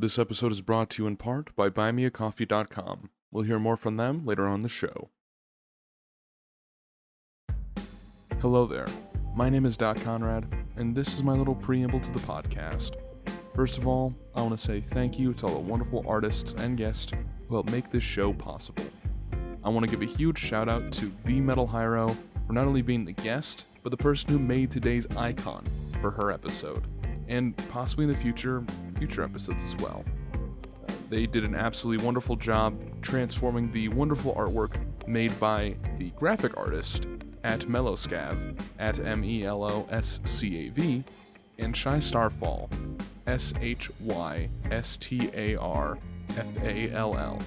This episode is brought to you in part by BuyMeACoffee.com. We'll hear more from them later on the show. Hello there, my name is Doc Conrad, and this is my little preamble to the podcast. First of all, I want to say thank you to all the wonderful artists and guests who helped make this show possible. I want to give a huge shout out to TheMetalHiro for not only being the guest, but the person who made today's icon for her episode, and possibly in the future episodes as well. They did an absolutely wonderful job transforming the wonderful artwork made by the graphic artist at Mellowscav, at MELOSCAV, and Shy Starfall, SHYSTARFALL.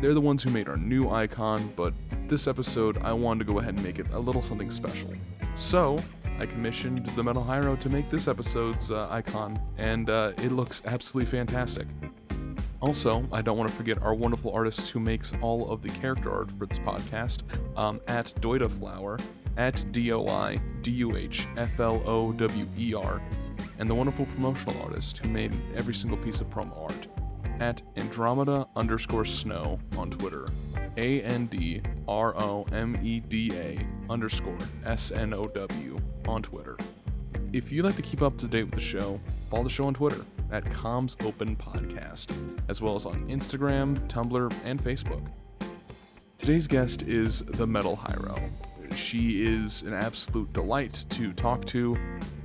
They're the ones who made our new icon, but this episode I wanted to go ahead and make it a little something special. So, I commissioned TheMetalHiro to make this episode's icon, and it looks absolutely fantastic. Also, I don't want to forget our wonderful artist who makes all of the character art for this podcast, at DoidaFlower, at DOIDUHFLOWER, and the wonderful promotional artist who made every single piece of promo art, at Andromeda_Snow on Twitter, ANDROMEDA_SNOW on Twitter. If you'd like to keep up to date with the show, follow the show on Twitter at Comms Open Podcast, as well as on Instagram, Tumblr, and Facebook. Today's guest is TheMetalHiro. She is an absolute delight to talk to.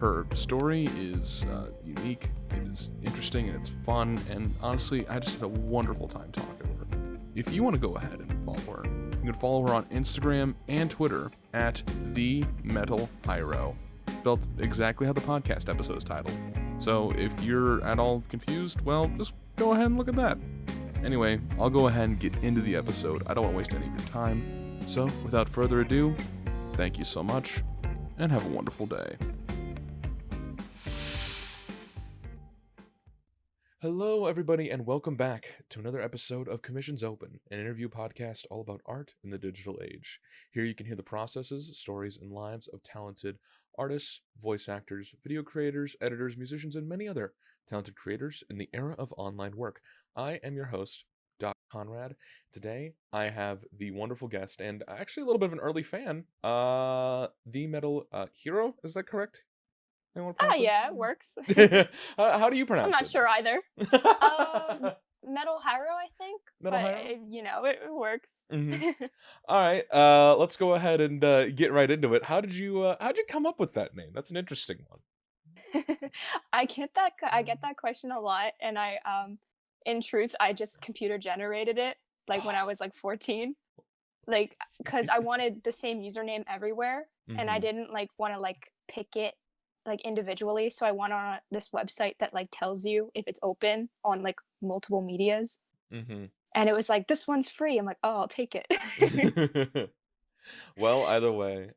Her story is unique, it is interesting, and it's fun, and honestly, I just had a wonderful time talking to her. If you want to go ahead and follow her, you can follow her on Instagram and Twitter at TheMetalHiro, spelled exactly how the podcast episode is titled. So if you're at all confused, well, just go ahead and look at that. Anyway, I'll go ahead and get into the episode. I don't want to waste any of your time. So, without further ado, thank you so much, and have a wonderful day. Hello, everybody, and welcome back to another episode of Commissions Open, an interview podcast all about art in the digital age. Here you can hear the processes, stories, and lives of talented artists, voice actors, video creators, editors, musicians, and many other talented creators in the era of online work. I am your host, Doc Conrad. Today, I have the wonderful guest, and actually a little bit of an early fan, TheMetalHiro, is that correct? Yeah, it works. How do you pronounce I'm it? not sure either. Metal Hiro, I think. Metal but Hiro? it works. Mm-hmm. All right, let's go ahead and get right into it. How'd you come up with that name? That's an interesting one. I get that question a lot, and in truth, I just computer generated it like when I was like 14, like because I wanted the same username everywhere, and I didn't like want to like pick it like individually, so I went on this website that like tells you if it's open on like multiple medias, Mm-hmm. and it was like, this one's free. I'm like, oh, I'll take it. Well, either way,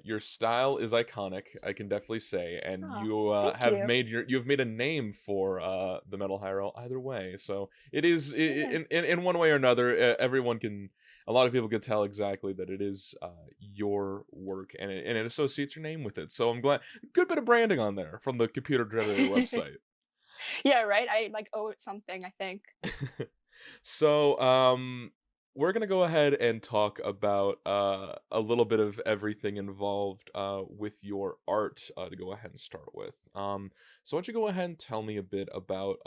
your style is iconic, I can definitely say, and Oh, you thank have you. you've made a name for TheMetalHiro either way. So it is Yeah. in one way or another, a lot of people can tell exactly that it is your work, and it associates your name with it. So I'm glad, good bit of branding on there from the computer generated website. Yeah, right? I like owe it something, I think. So, we're gonna go ahead and talk about a little bit of everything involved with your art to go ahead and start with. So why don't you go ahead and tell me a bit about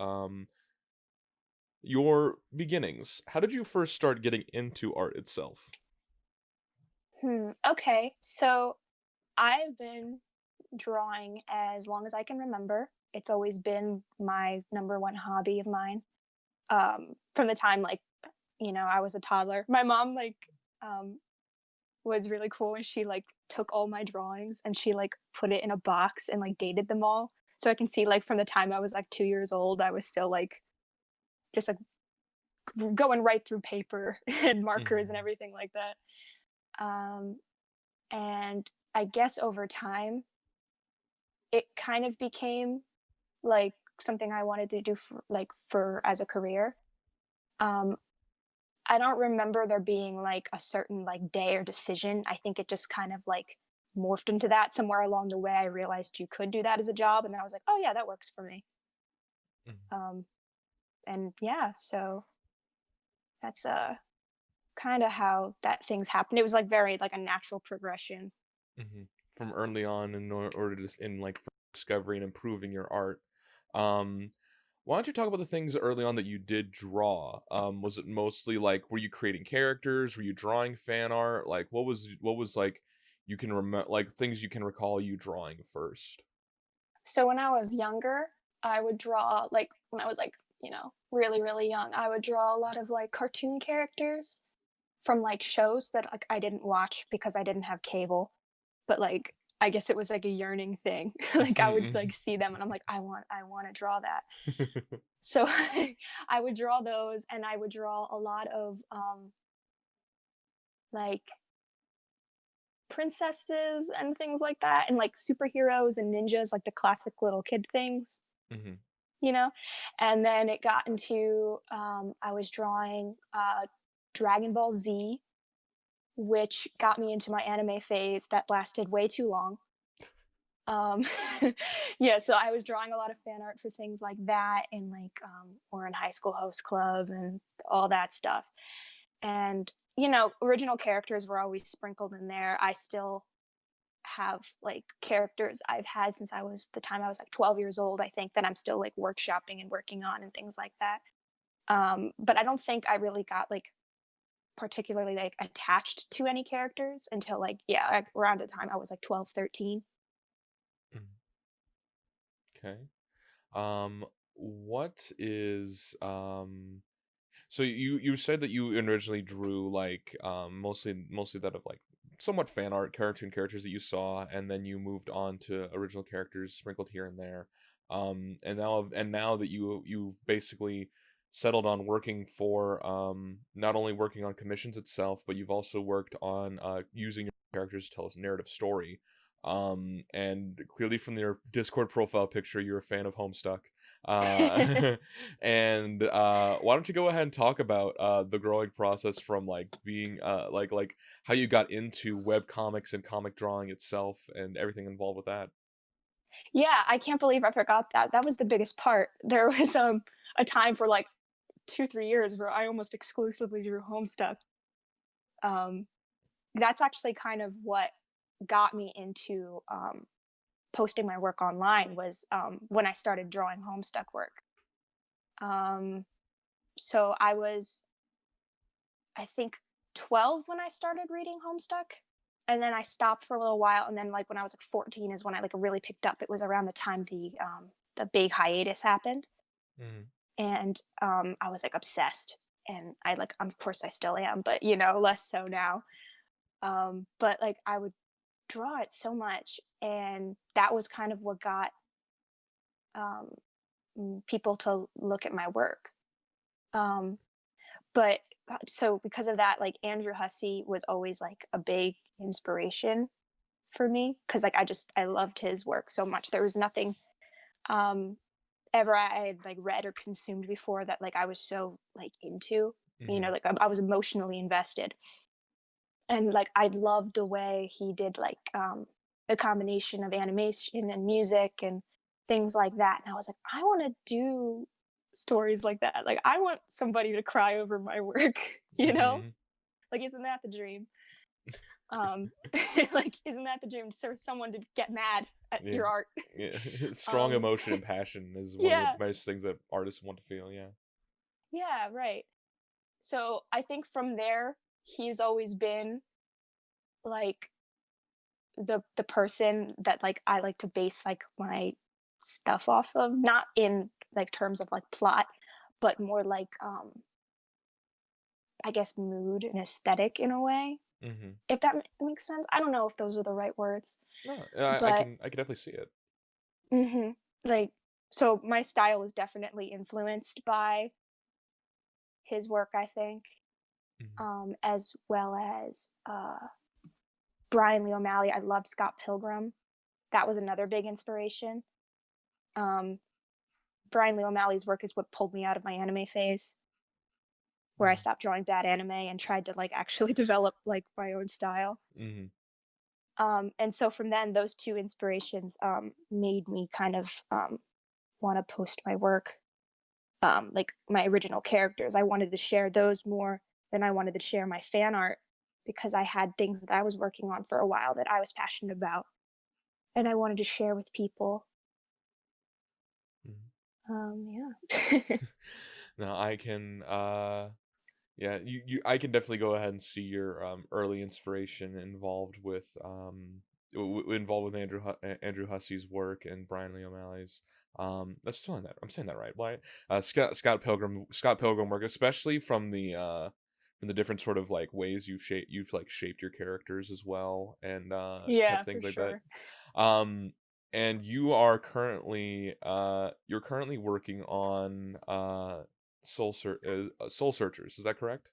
your beginnings? How did you first start getting into art itself? Okay, so I've been drawing as long as I can remember. It's always been my number one hobby of mine. From the time like, I was a toddler. My mom like was really cool, and she like took all my drawings and she like put it in a box and like dated them all. So I can see like from the time I was like 2 years old, I was still like just like going right through paper and markers and Mhm. everything like that. Um, and I guess over time, it kind of became like something I wanted to do for as a career. Um, I don't remember there being like a certain like day or decision. I think it just kind of like morphed into that somewhere along the way. I realized you could do that as a job, and then I was like, oh yeah, that works for me. Mhm. Um, and yeah, so that's kind of how that things happened. It was like very like a natural progression. From early on in order to in like for discovery and improving your art. Um, why don't you talk about the things early on that you did draw? Was it mostly like were you creating characters? Were you drawing fan art? Like what was like you can remember like things you can recall you drawing first? So when I was younger, I would draw like when I was like, really, really young, I would draw a lot of like cartoon characters from like shows that like I didn't watch because I didn't have cable. But like I guess it was like a yearning thing. Like I would like see them and I'm like, I want to draw that. So I would draw those and I would draw a lot of like princesses and things like that and like superheroes and ninjas, like the classic little kid things. Mhm. you know? And then it got into, I was drawing Dragon Ball Z, which got me into my anime phase that lasted way too long. Um, yeah, so I was drawing a lot of fan art for things like that and like or in high school host club and all that stuff. And, original characters were always sprinkled in there. I still have like characters I've had since I was the time I was like 12 years old, I think that I'm still like workshopping and working on and things like that. But I don't think I really got like particularly like attached to any characters until like, yeah, like, around the time I was like 12, 13. Mhm. Okay. Um, what is So you said that you originally drew like mostly that of like somewhat fan art cartoon characters that you saw, and then you moved on to original characters sprinkled here and there. And now that you've basically settled on working for not only working on commissions itself, but you've also worked on using your characters to tell a narrative story. And clearly from your Discord profile picture, you're a fan of Homestuck. Uh, and why don't you go ahead and talk about the growing process from like being like how you got into web comics and comic drawing itself and everything involved with that. Yeah, I can't believe I forgot that. That was the biggest part. There was a time for like 2, 3 years where I almost exclusively drew Homestuck. Um, that's actually kind of what got me into posting my work online was when I started drawing Homestuck work. Um, so I was, I think, 12 when I started reading Homestuck. And then I stopped for a little while. And then, like, when I was like 14 is when I like really picked up. It was around the time the big hiatus happened. Mm-hmm. And I was like obsessed. And I like, of course, I still am, but less so now. But like, I would draw it so much. And that was kind of what got um, people to look at my work. Um, but so because of that, like Andrew Hussey was always like a big inspiration for me because like I loved his work so much. There was nothing um, ever I had like read or consumed before that like I was so like into. Mm-hmm. Like I was emotionally invested, and like I loved the way he did like a combination of animation and music and things like that. And I was like, I want to do stories like that. Like I want somebody to cry over my work, you know? Mm-hmm. Like isn't that the dream? Um like isn't that the dream for someone to get mad at Yeah, your art? yeah. Strong um emotion and passion is one of the yeah. best things that artists want to feel. Yeah. Yeah, right. So I think from there he's always been like the person that like I like to base like my stuff off of, not in like terms of like plot, but more like I guess mood and aesthetic in a way. Mm-hmm. If that makes sense. I don't know if those are the right words, No, but I can definitely see it. like so my style is definitely influenced by his work, I think, Mm-hmm. as well as Brian Lee O'Malley. I loved Scott Pilgrim. That was another big inspiration. Um, Brian Lee O'Malley's work is what pulled me out of my anime phase, where I stopped drawing bad anime and tried to like actually develop like my own style. Mm-hmm. And so from then, those two inspirations made me kind of want to post my work. like my original characters. I wanted to share those more than I wanted to share my fan art because I had things that I was working on for a while that I was passionate about and I wanted to share with people. Mhm. Yeah. Now I can yeah, I can definitely go ahead and see your early inspiration involved with Andrew Hussey's work and Brian Lee O'Malley's. That's saying that I'm saying that right. Why Scott Pilgrim work, especially from the different sort of like ways you've like shaped your characters as well and kept Yeah, for things like that. sure. Um and you're currently working on Soul Searchers, is that correct?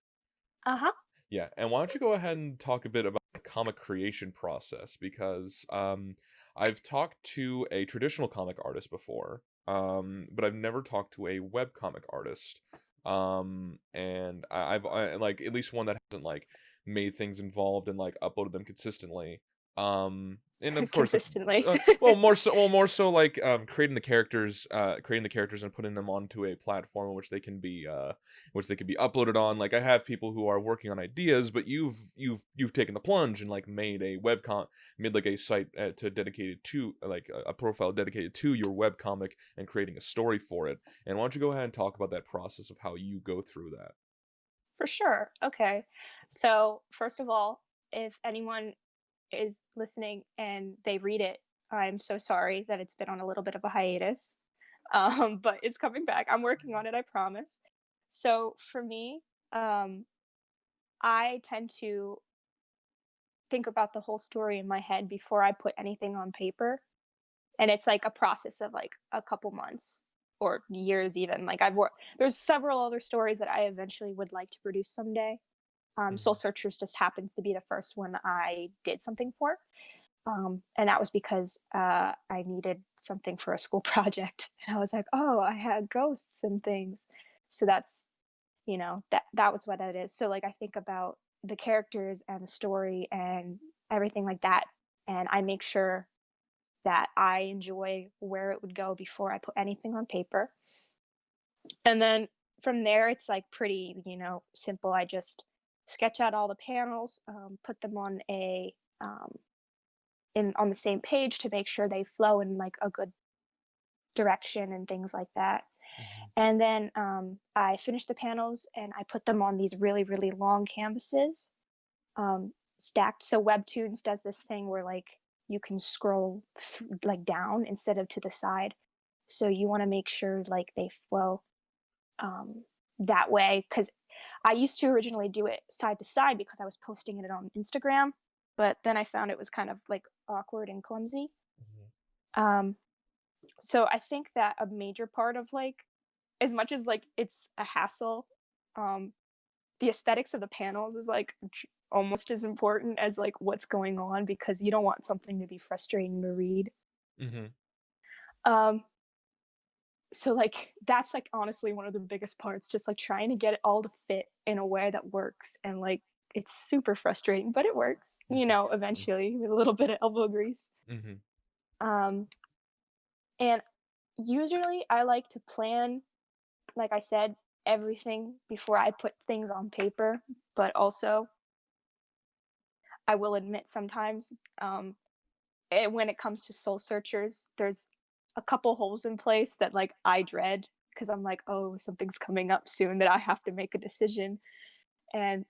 Uh-huh. Yeah, and why don't you go ahead and talk a bit about the comic creation process because I've talked to a traditional comic artist before, but I've never talked to a web comic artist. And like at least one that hasn't like made things involved and like uploaded them consistently. And of course, Consistently. more so like creating the characters and putting them onto a platform in which they can be uploaded on. Like I have people who are working on ideas, but you've taken the plunge and like made like a site to dedicated to like a profile dedicated to your web comic and creating a story for it. And why don't you go ahead and talk about that process of how you go through that? For sure. Okay. So, first of all, if anyone is listening and they read it, I'm so sorry that it's been on a little bit of a hiatus. But it's coming back. I'm working on it, I promise. So, for me, um, I tend to think about the whole story in my head before I put anything on paper. And it's like a process of like a couple months or years even. Like there's several other stories that I eventually would like to produce someday. Soul Mhm. Searchers just happens to be the first one I did something for. And that was because I needed something for a school project. And I was like, oh, I had ghosts and things. So that's, that was what it is. So like I think about the characters and the story and everything like that. And I make sure that I enjoy where it would go before I put anything on paper. And then from there, it's like pretty, simple. I just sketch out all the panels, put them on on the same page to make sure they flow in like a good direction and things like that. Mhm. And then I finish the panels and I put them on these really, really long canvases, stacked. So Webtoons does this thing where like you can scroll like down instead of to the side. So you want to make sure like they flow um, that way. Because I used to originally do it side to side because I was posting it on Instagram, but then I found it was kind of like awkward and clumsy. Mhm. Um, so I think that a major part of like, as much as like it's a hassle, um, the aesthetics of the panels is like almost as important as like what's going on because you don't want something to be frustrating to read. Mhm. Um, so like that's like honestly one of the biggest parts, just like trying to get it all to fit in a way that works and like it's super frustrating, but it works, Mhm. eventually with a little bit of elbow grease. Mhm. Um, and usually I like to plan, like I said, everything before I put things on paper, but also I will admit sometimes when it comes to soul searchers, there's a couple holes in place that like I dread because I'm like, oh, something's coming up soon that I have to make a decision. And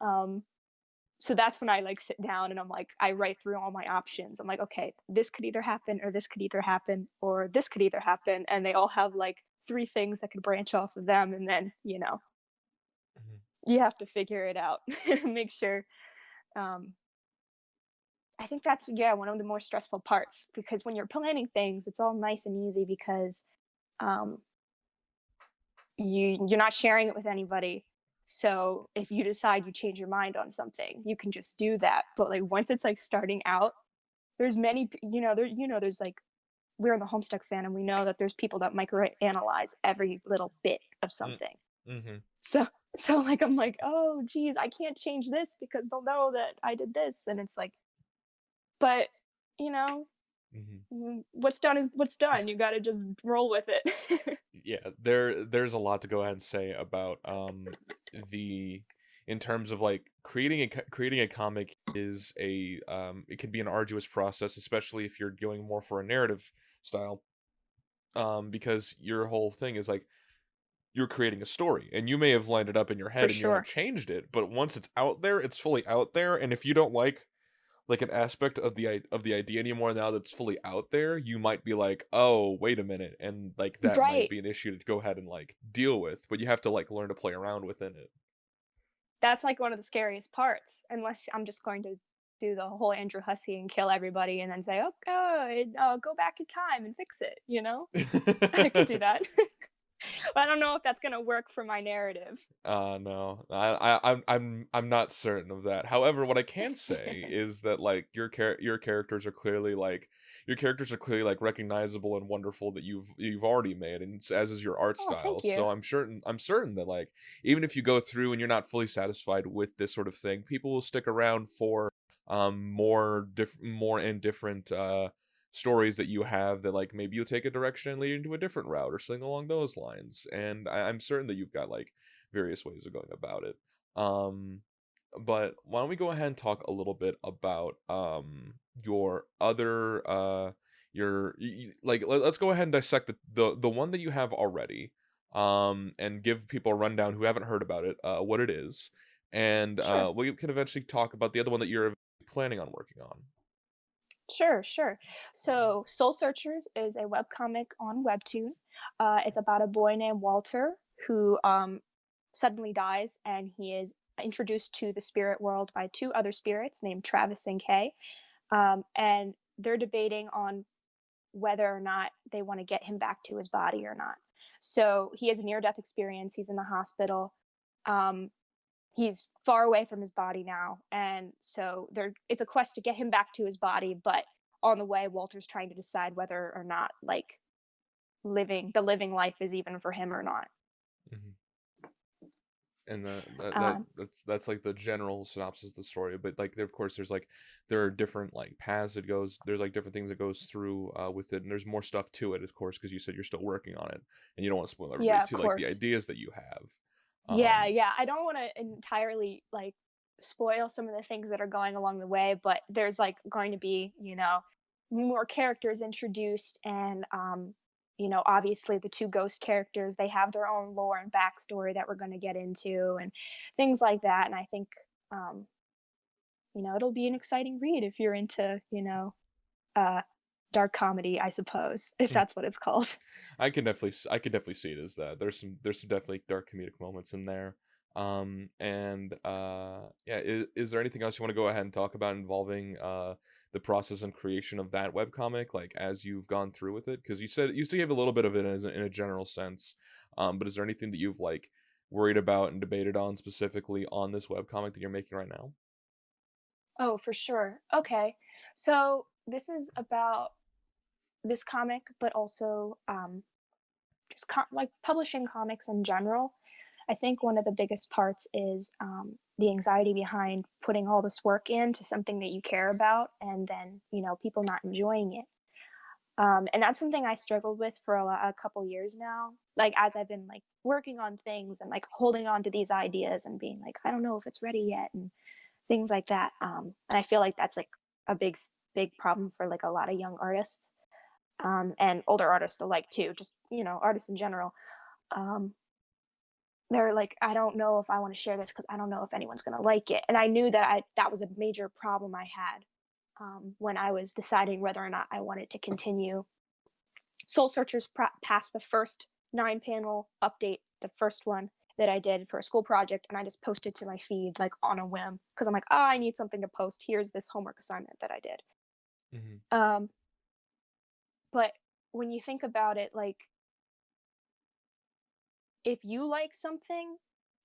so that's when I like sit down and I'm like, I write through all my options. I'm like, okay, this could either happen, or this could either happen, or this could either happen. And they all have like three things that could branch off of them. And then, Mhm. you have to figure it out, make sure. Um, I think that's, yeah, one of the more stressful parts because when you're planning things, it's all nice and easy because um, you're not sharing it with anybody. So if you decide you change your mind on something, you can just do that. But like once it's like starting out, there's many, there's like we're in the Homestuck fan, and we know that there's people that micro analyze every little bit of Mm. something. Mhm. So so like I'm like, oh geez, I can't change this because they'll know that I did this, and it's like, but you know, What's done is what's done. You got to just roll with it. Yeah, there's a lot to go ahead and say about the in terms of like creating a comic is a it can be an arduous process, especially if you're going more for a narrative style, because your whole thing is like you're creating a story and you may have lined it up in your For head and you haven't sure. changed it, but once it's out there, it's fully out there, and if you don't like an aspect of the idea anymore now that's fully out there, you might be like, "Oh, wait a minute." And like that might Right. be an issue to go ahead and like deal with, but you have to like learn to play around within it. That's like one of the scariest parts, unless I'm just going to do the whole Andrew Hussey and kill everybody and then say, "Oh, go back in time and fix it," you know? I could do that. But I don't know if that's gonna work for my narrative. No, I'm not certain of that. However, what I can say is that like your characters are clearly like recognizable and wonderful that you've already made, and as is your art Oh, style. thank you. So I'm certain that like even if you go through and you're not fully satisfied with this sort of thing, people will stick around for more and different stories that you have that like maybe you'll take a direction leading to a different route or something along those lines. And I'm certain that you've got like various ways of going about it. Um, but why don't we go ahead and talk a little bit about your other like let's go ahead and dissect the one that you have already, and give people a rundown who haven't heard about it, what it is, and Sure. we can eventually talk about the other one that you're planning on working on. Sure, sure. So, Soul Searchers is a webcomic on Webtoon. It's about a boy named Walter who suddenly dies, and he is introduced to the spirit world by two other spirits named Travis and Kay. And they're debating on whether or not they want to get him back to his body or not. So, he has a near death experience. He's in the hospital. Um, he's far away from his body now, and so there it's a quest to get him back to his body, but on the way Walter's trying to decide whether or not like living life is even for him or not. Mhm. And um that's like the general synopsis of the story, but like there of course there are different like paths it goes, there's like different things that goes through with it, and there's more stuff to it of course because you said you're still working on it and you don't want to spoil everybody yeah, of too like the course. ideas that you have. Yeah, um yeah, I don't want to entirely like spoil some of the things that are going along the way, but there's like going to be, more characters introduced, and obviously the two ghost characters, they have their own lore and backstory that we're going to get into and things like that. And I think um it'll be an exciting read if you're into, uh dark comedy, I suppose, if that's what it's called. I can definitely see it as that. There's some definitely dark comedic moments in there. And yeah, is there anything else you want to go ahead and talk about involving the process and creation of that webcomic, like as you've gone through with it? Because you still gave a little bit of it in a general sense. But is there anything that you've like worried about and debated on specifically on this webcomic that you're making right now? Oh, for sure. Okay. So this is about this comic, but also just like publishing comics in general. I think one of the biggest parts is the anxiety behind putting all this work into something that you care about, and then people not enjoying it. And that's something I struggled with for a couple years now. Like as I've been like working on things and like holding on to these ideas and being like, I don't know if it's ready yet, and things like that. And I feel like that's like a big problem for like a lot of young artists, and older artists alike too. Just artists in general. Um, they're like, I don't know if I want to share this because I don't know if anyone's gonna like it. And I knew that was a major problem I had when I was deciding whether or not I wanted to continue. Soul Searchers passed the first 9 panel update, the first one that I did for a school project, and I just posted to my feed like on a whim because I'm like, oh, I need something to post. Here's this homework assignment that I did. Hmm. Um, but when you think about it, like if you like something,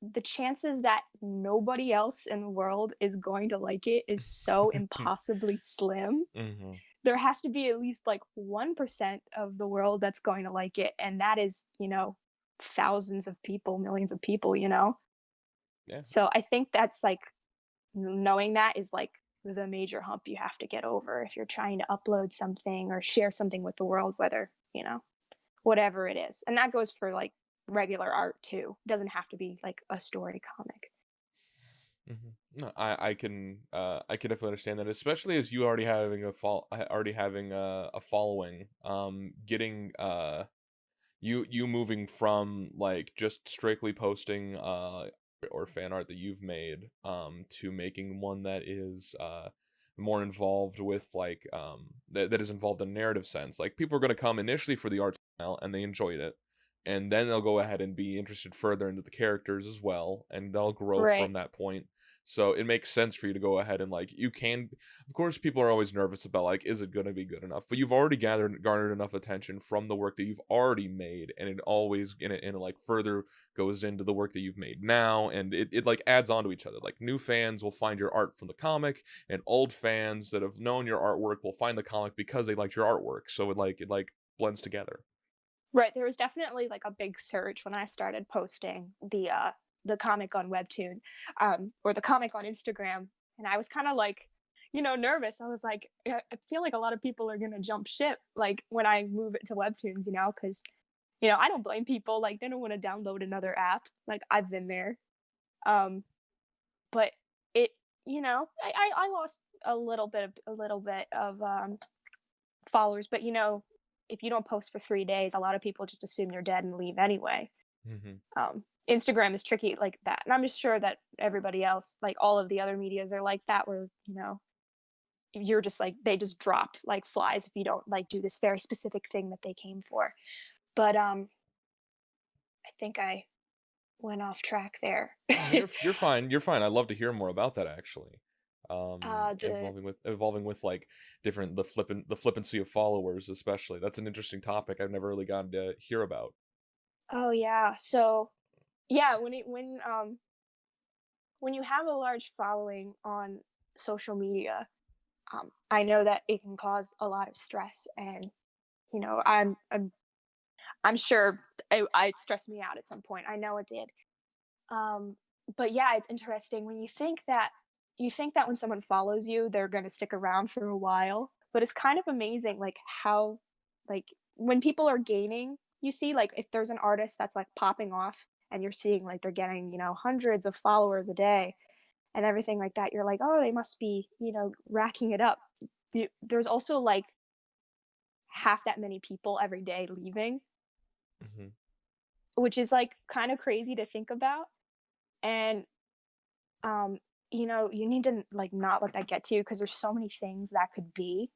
the chances that nobody else in the world is going to like it is so impossibly slim. Hmm. There has to be at least like 1% of the world that's going to like it. And that is, thousands of people, millions of people. Yeah. So I think that's like knowing that is like the major hump you have to get over if you're trying to upload something or share something with the world, whether, whatever it is. And that goes for like regular art too. It doesn't have to be like a story comic. No, I can definitely understand that, especially as you already having a following. Getting you moving from like just strictly posting or fan art that you've made to making one that is more involved with like that is involved in a narrative sense. Like people are going to come initially for the art style and they enjoyed it, and then they'll go ahead and be interested further into the characters as well, and they'll grow Right. from that point. So it makes sense for you to go ahead and like you can, of course people are always nervous about like is it going to be good enough, but you've already garnered enough attention from the work that you've already made, and it always and it like further goes into the work that you've made now, and it like adds on to each other. Like new fans will find your art from the comic, and old fans that have known your artwork will find the comic because they liked your artwork, so it blends together. Right. There was definitely like a big surge when I started posting the comic on Webtoon, or the comic on Instagram, and I was kind of like, nervous. I was like, I feel like a lot of people are gonna jump ship like when I move it to Webtoons, because I don't blame people. Like they don't want to download another app. Like I've been there. Um, but it, I lost a little bit of followers, but if you don't post for 3 days, a lot of people just assume you're dead and leave anyway. Hmm. Instagram is tricky like that, and I'm just sure that everybody else, like all of the other medias, are like that, where you're just like they just drop like flies if you don't like do this very specific thing that they came for. But I think I went off track there. No, you're fine. You're fine. I'd love to hear more about that actually. The Evolving with like different the flippancy of followers, especially. That's an interesting topic I've never really gotten to hear about. Oh yeah, so yeah, when you have a large following on social media, I know that it can cause a lot of stress, and I'm sure it stressed me out at some point. I know it did. Um, but yeah, it's interesting when you think that when someone follows you, they're going to stick around for a while. But it's kind of amazing, like how, like when people are gaining, you see, like if there's an artist that's like popping off, and you're seeing like they're getting, hundreds of followers a day and everything like that. You're like, oh, they must be, racking it up. There's also like half that many people every day leaving, Hmm. which is like kind of crazy to think about. And um you need to like not let that get to you, because there's so many things that could be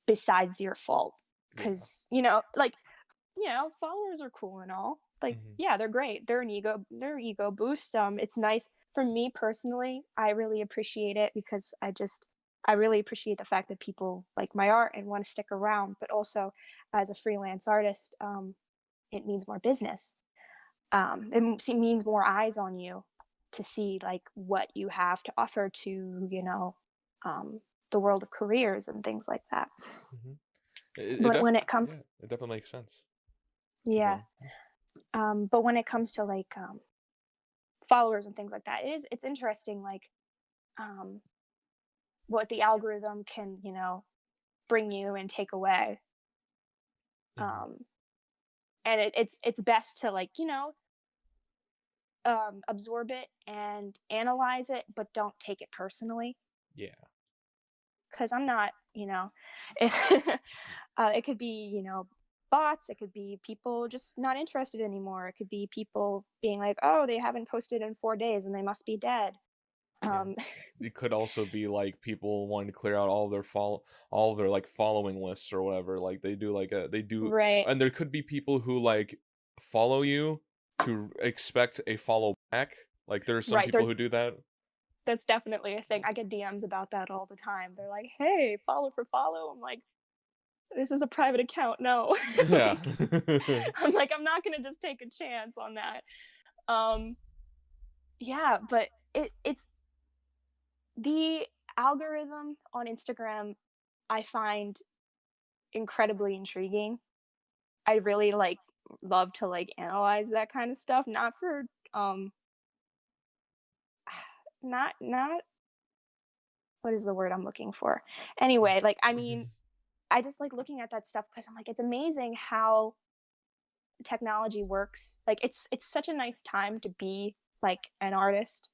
besides your fault. Yeah. Because like followers are cool and all, like Hmm. yeah, they're great, they're ego boost. It's nice for me personally. I really appreciate it because I really appreciate the fact that people like my art and want to stick around. But also, as a freelance artist, it means more business. It means more eyes on you to see like what you have to offer to um, the world of careers and things like that. Hmm. But when it comes, Yeah, it definitely makes sense. Keep yeah, going. but when it comes to like followers and things like that, it's interesting like um, what the algorithm can bring you and take away. Hmm. Um, and it's best to like absorb it and analyze it, but don't take it personally, Yeah. because I'm not, it, it could be, bots, it could be people just not interested anymore. It could be people being like, oh, they haven't posted in 4 days and they must be dead. Yeah. Um, It could also be like people wanting to clear out all of their like following lists or whatever. Like they do, right, and there could be people who like follow you to expect a follow back. Like there's some right. people who do that. That's definitely a thing. I get DMs about that all the time. They're like, hey, follow for follow. I'm like, this is a private account. No. Yeah. Like, I'm like, I'm not going to just take a chance on that. Um, yeah, but it's the algorithm on Instagram, I find incredibly intriguing. I really like love to like analyze that kind of stuff, not for not what is the word I'm looking for? Anyway, like, I mean, I just like looking at that stuff because I'm like, it's amazing how technology works. Like, it's such a nice time to be like an artist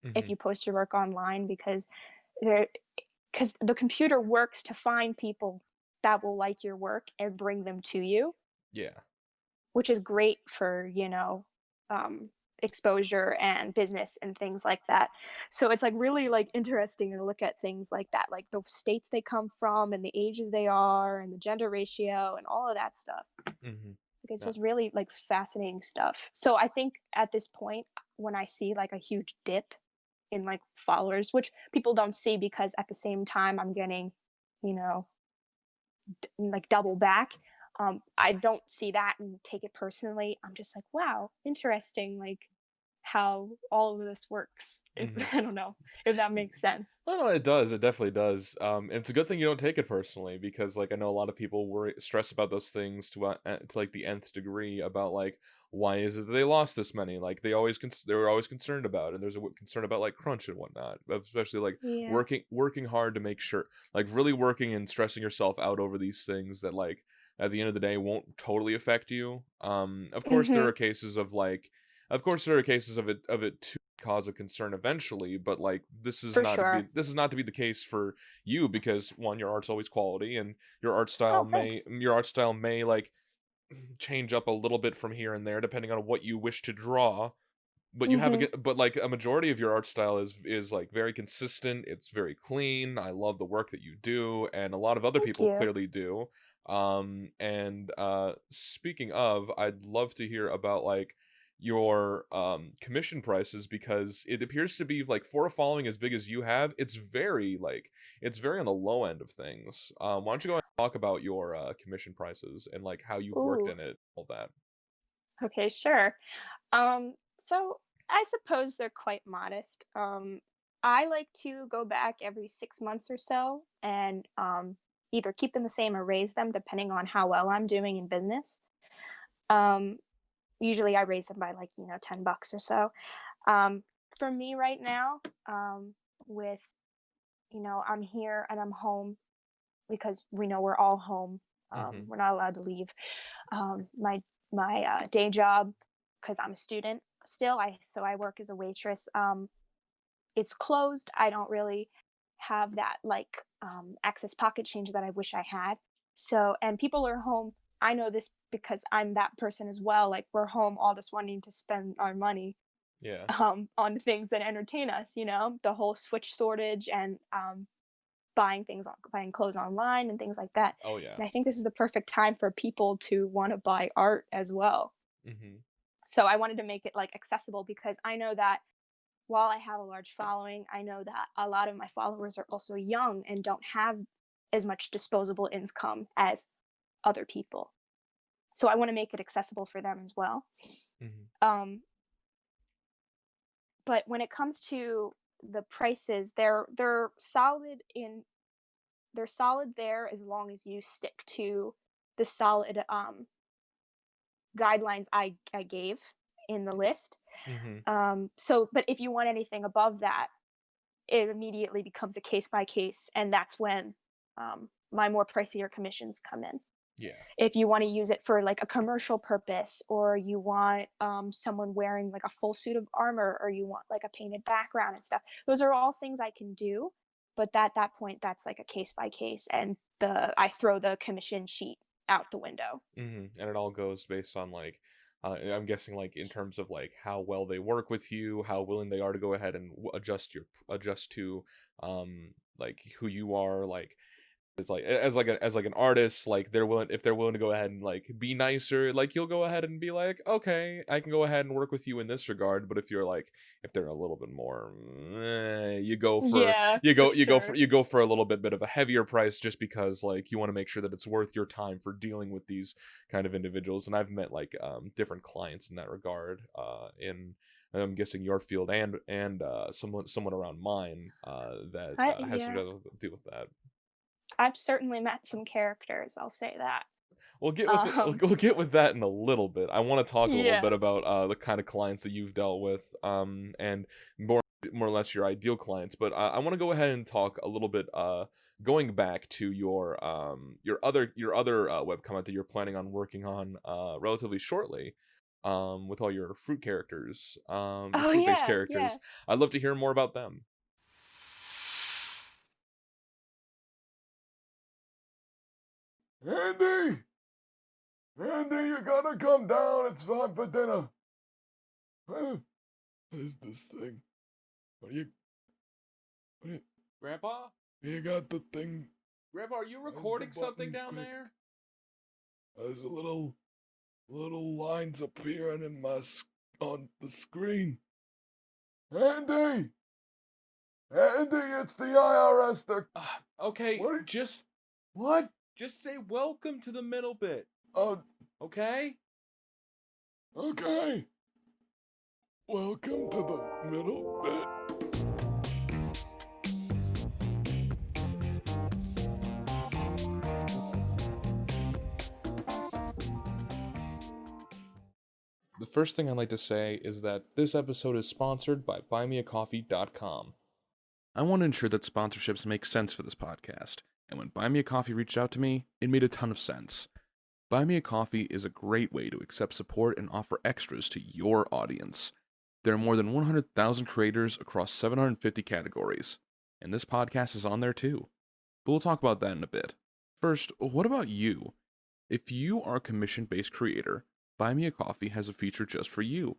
if Mm-hmm. you post your work online there because the computer works to find people that will like your work and bring them to you, Yeah. which is great for, exposure and business and things like that. So it's like really like interesting to look at things like that, like the states they come from and the ages they are and the gender ratio and all of that stuff. Mm-hmm. Like, it's just really like fascinating stuff. So I think at this point, when I see like a huge dip in like followers, which people don't see because at the same time I'm getting, you know, like double back. I don't see that and take it personally. I'm just like, wow, interesting, like how all of this works. If, Mm-hmm. I don't know if that makes sense. No, it does. It definitely does. And it's a good thing you don't take it personally because, like, I know a lot of people stress about those things to like the nth degree about like why is it that they lost this many? Like they were always concerned about, and there's a concern about like crunch and whatnot, especially like Yeah. working hard to make sure, like, really working and stressing yourself out over these things that like at the end of the day won't totally affect you. Of course, there Mm-hmm. are cases of like. Of course, there are cases of it to cause a concern eventually, but like For sure. this is not to be the case for you because one, your art's always quality, and Oh, thanks. your art style may like change up a little bit from here and there depending on what you wish to draw. But you have Mm-hmm. but like a majority of your art style is like very consistent. It's very clean. I love the work that you do, and a lot of other Thank people you. clearly do. And speaking of, I'd love to hear about like your commission prices because it appears to be like for a following as big as you have, it's very on the low end of things. Why don't you go ahead and talk about your commission prices and like how you've worked Ooh. in it, all that. Okay, sure. So I suppose they're quite modest. I like to go back every 6 months or so and either keep them the same or raise them depending on how well I'm doing in business. Um, Usually I raise them by like, $10 or so. Um, for me right now, with, I'm here and I'm home because we know we're all home. Mm-hmm. We're not allowed to leave. My day job, because I'm a student still, I work as a waitress. It's closed. I don't really have that like access pocket change that I wish I had. So, and people are home. I know this because I'm that person as well. Like, we're home all just wanting to spend our money Yeah. on things that entertain us. The whole switch shortage and buying clothes online and things like that. Oh yeah. And I think this is the perfect time for people to want to buy art as well. Mm-hmm. So I wanted to make it like accessible because I know that while I have a large following, I know that a lot of my followers are also young and don't have as much disposable income as other people. So I want to make it accessible for them as well. Mm-hmm. Um, but when it comes to the prices, they're solid there as long as you stick to the solid guidelines I gave in the list. Mm-hmm. But if you want anything above that, it immediately becomes a case by case, and that's when my more pricier commissions come in. Yeah. If you want to use it for like a commercial purpose, or you want someone wearing like a full suit of armor, or you want like a painted background and stuff, those are all things I can do. But at that point, that's like a case by case, and I throw the commission sheet out the window. Mm-hmm. And it all goes based on like, I'm guessing like in terms of like how well they work with you, how willing they are to go ahead and adjust to, like who you are, like as like as like an artist, like they're willing if they're willing to go ahead and like be nicer, like you'll go ahead and be like, okay, I can go ahead and work with you in this regard. But if you're like if they're a little bit more, you go for Yeah, for sure. you go for a little bit of a heavier price just because like you want to make sure that it's worth your time for dealing with these kind of individuals. And I've met like different clients in that regard, in I'm guessing your field and someone around mine that has to Yeah, deal with that. I've certainly met some characters. I'll say that. We'll get with it. Um, We'll get with that in a little bit. I want to talk a little yeah. bit about the kind of clients that you've dealt with, and more more or less your ideal clients. But I want to go ahead and talk a little bit, going back to your other webcomic that you're planning on working on relatively shortly, with all your fruit characters, your Oh fruit-based yeah, yeah. characters. I'd love to hear more about them. Andy! Andy, you gotta come down. It's time for dinner. What is this thing? What do you, Grandpa? you got the thing? Grandpa, are you Where's the recording something button down clicked? there? There's a little lines appearing on the screen. Andy! Andy, it's the IRS. Okay, What? just What? say welcome to the middle bit, Uh, okay? okay. Welcome to the middle bit. The first thing I'd like to say is that this episode is sponsored by BuyMeACoffee.com. I want to ensure that sponsorships make sense for this podcast, and when Buy Me a Coffee reached out to me, it made a ton of sense. Buy Me a Coffee is a great way to accept support and offer extras to your audience. There are more than 100,000 creators across 750 categories, and this podcast is on there too. But we'll talk about that in a bit. First, what about you? If you are a commission-based creator, Buy Me a Coffee has a feature just for you.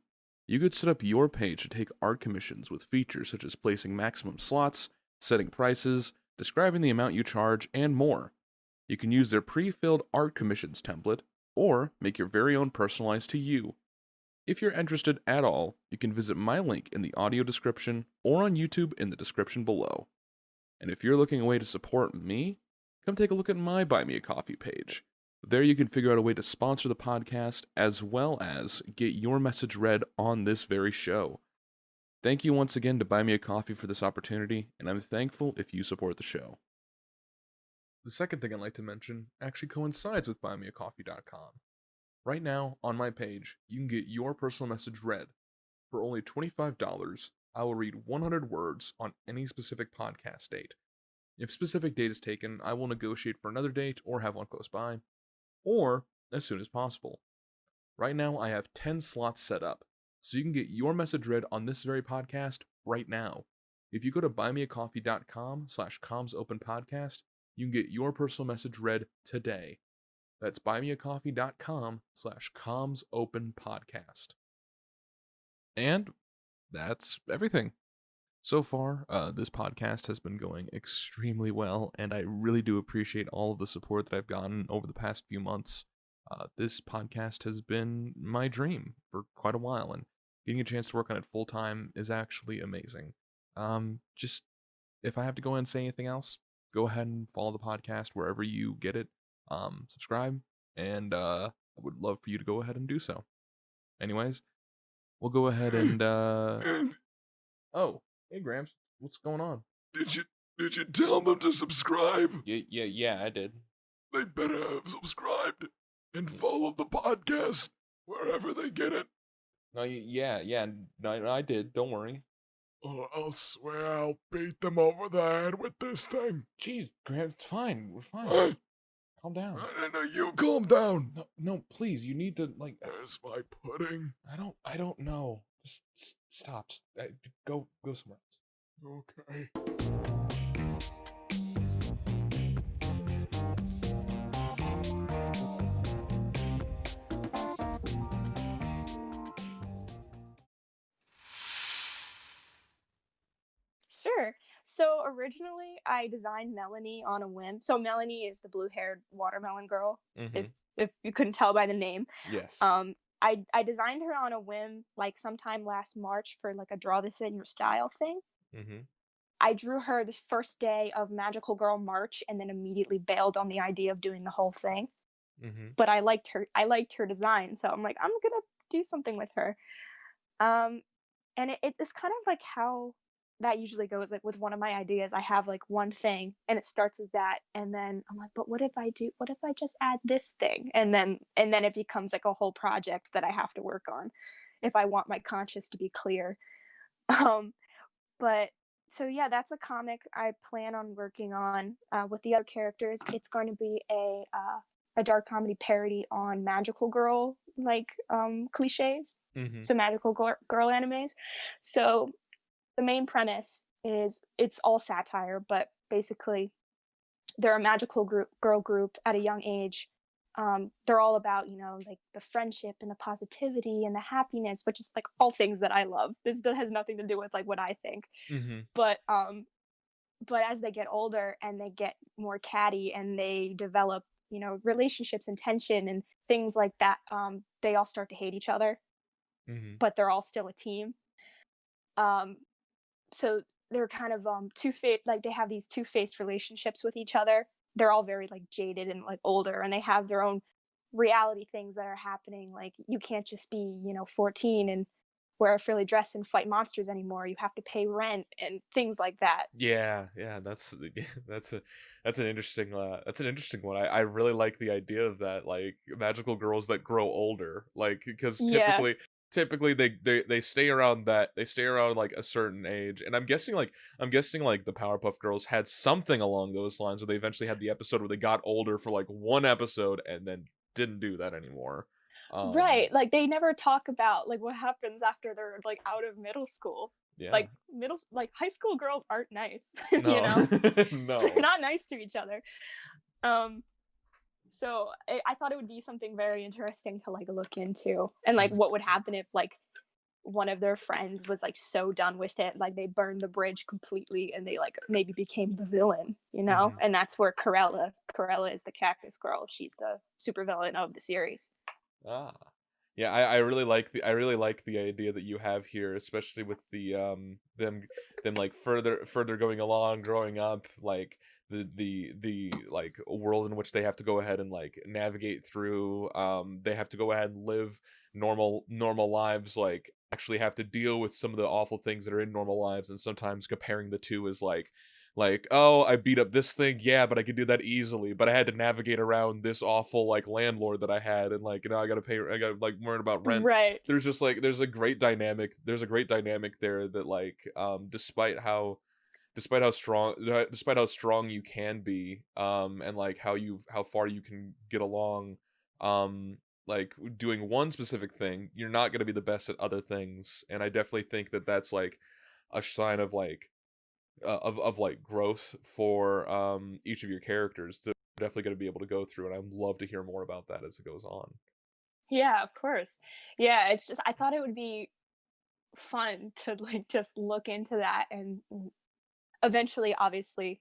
You could set up your page to take art commissions with features such as placing maximum slots, setting prices, describing the amount you charge, and more. You can use their pre-filled art commissions template, or make your very own personalized to you. If you're interested at all, you can visit my link in the audio description or on YouTube in the description below. And if you're looking a way to support me, come take a look at my Buy Me a Coffee page. There you can figure out a way to sponsor the podcast as well as get your message read on this very show. Thank you once again to Buy Me a Coffee for this opportunity, and I'm thankful if you support the show. The second thing I'd like to mention actually coincides with BuyMeACoffee.com. Right now, on my page, you can get your personal message read. For only $25, I will read 100 words on any specific podcast date. If a specific date is taken, I will negotiate for another date or have one close by, or as soon as possible. Right now, I have 10 slots set up, so you can get your message read on this very podcast right now. If you go to buymeacoffee.com/commsopenpodcast, you can get your personal message read today. That's buymeacoffee.com/commsopenpodcast. And that's everything. So far, this podcast has been going extremely well, and I really do appreciate all of the support that I've gotten over the past few months. This podcast has been my dream for quite a while, and getting a chance to work on it full time is actually amazing. Just if I have to go and say anything else, go ahead and follow the podcast wherever you get it. Subscribe, and I would love for you to go ahead and do so. Anyways, we'll go ahead and And oh, hey Gramps, what's going on? did you tell them to subscribe? Yeah, I did. They better have subscribed and followed the podcast wherever they get it, No, yeah, no, I did. Don't worry. or I'll swear I'll beat them over the head with this thing. Jeez, Gramps, it's fine. We're fine. What? Calm down. No, you calm down. No, please. You need to like. Where's my pudding? I don't know. Just stop. Just, go somewhere else. Okay. Sure. So originally, I designed Melanie on a whim. So Melanie is the blue-haired watermelon girl. Mhm. If you couldn't tell by the name, Yes. I designed her on a whim like sometime last March for like a draw this in your style thing. Mhm. I drew her the first day of Magical Girl March and then immediately bailed on the idea of doing the whole thing. Mhm. But I liked her design, so I'm like, I'm gonna do something with her. Um, and it's kind of like how that usually goes. Like with one of my ideas, I have like one thing and it starts as that, and then I'm like, but what if I just add this thing? And then it becomes like a whole project that I have to work on if I want my conscience to be clear. Um, but so yeah, that's a comic I plan on working on with the other characters. It's going to be a dark comedy parody on magical girl cliches, Mm-hmm. so girl animes. So the main premise is it's all satire, but basically they're a girl group at a young age. They're all about, like the friendship and the positivity and the happiness, which is like all things that I love. This has nothing to do with like what I think. Mm-hmm. But as they get older and they get more catty and they develop, relationships and tension and things like that, they all start to hate each other, Mm-hmm. but they're all still a team. Um, so they're kind of two-faced, like they have these two-faced relationships with each other. They're all very like jaded and like older, and they have their own reality things that are happening. Like you can't just be 14 and wear a frilly dress and fight monsters anymore. You have to pay rent and things like that. Yeah, that's that's an interesting one. I really like the idea of that, like magical girls that grow older, like because Yeah. typically they stay around like a certain age, and I'm guessing like the Powerpuff Girls had something along those lines where they eventually had the episode where they got older for like one episode and then didn't do that anymore. Right. Like they never talk about like what happens after they're like out of middle school. Yeah. Like high school girls aren't nice, No. They're No. not nice to each other. So I thought it would be something very interesting to like look into, and like what would happen if like one of their friends was like so done with it, like they burned the bridge completely and they like maybe became the villain, Mhm. and that's where Corella is the cactus girl. She's the supervillain of the series. Ah. Yeah, I really like the idea that you have here, especially with the them like further going along, growing up, like the like world in which they have to go ahead and like navigate through. They have to go ahead and live normal lives, like actually have to deal with some of the awful things that are in normal lives, and sometimes comparing the two is like, oh, I beat up this thing, yeah, but I could do that easily, but I had to navigate around this awful like landlord that I had, and like I gotta like worry about rent. Right. There's just like there's a great dynamic there that like despite how strong you can be, and like how far you can get along, like doing one specific thing, you're not going to be the best at other things. And I definitely think that that's like a sign of like of like growth for each of your characters that are definitely going to be able to go through, and I'd love to hear more about that as it goes on. Yeah, of course. Yeah, it's just I thought it would be fun to like just look into that and eventually obviously,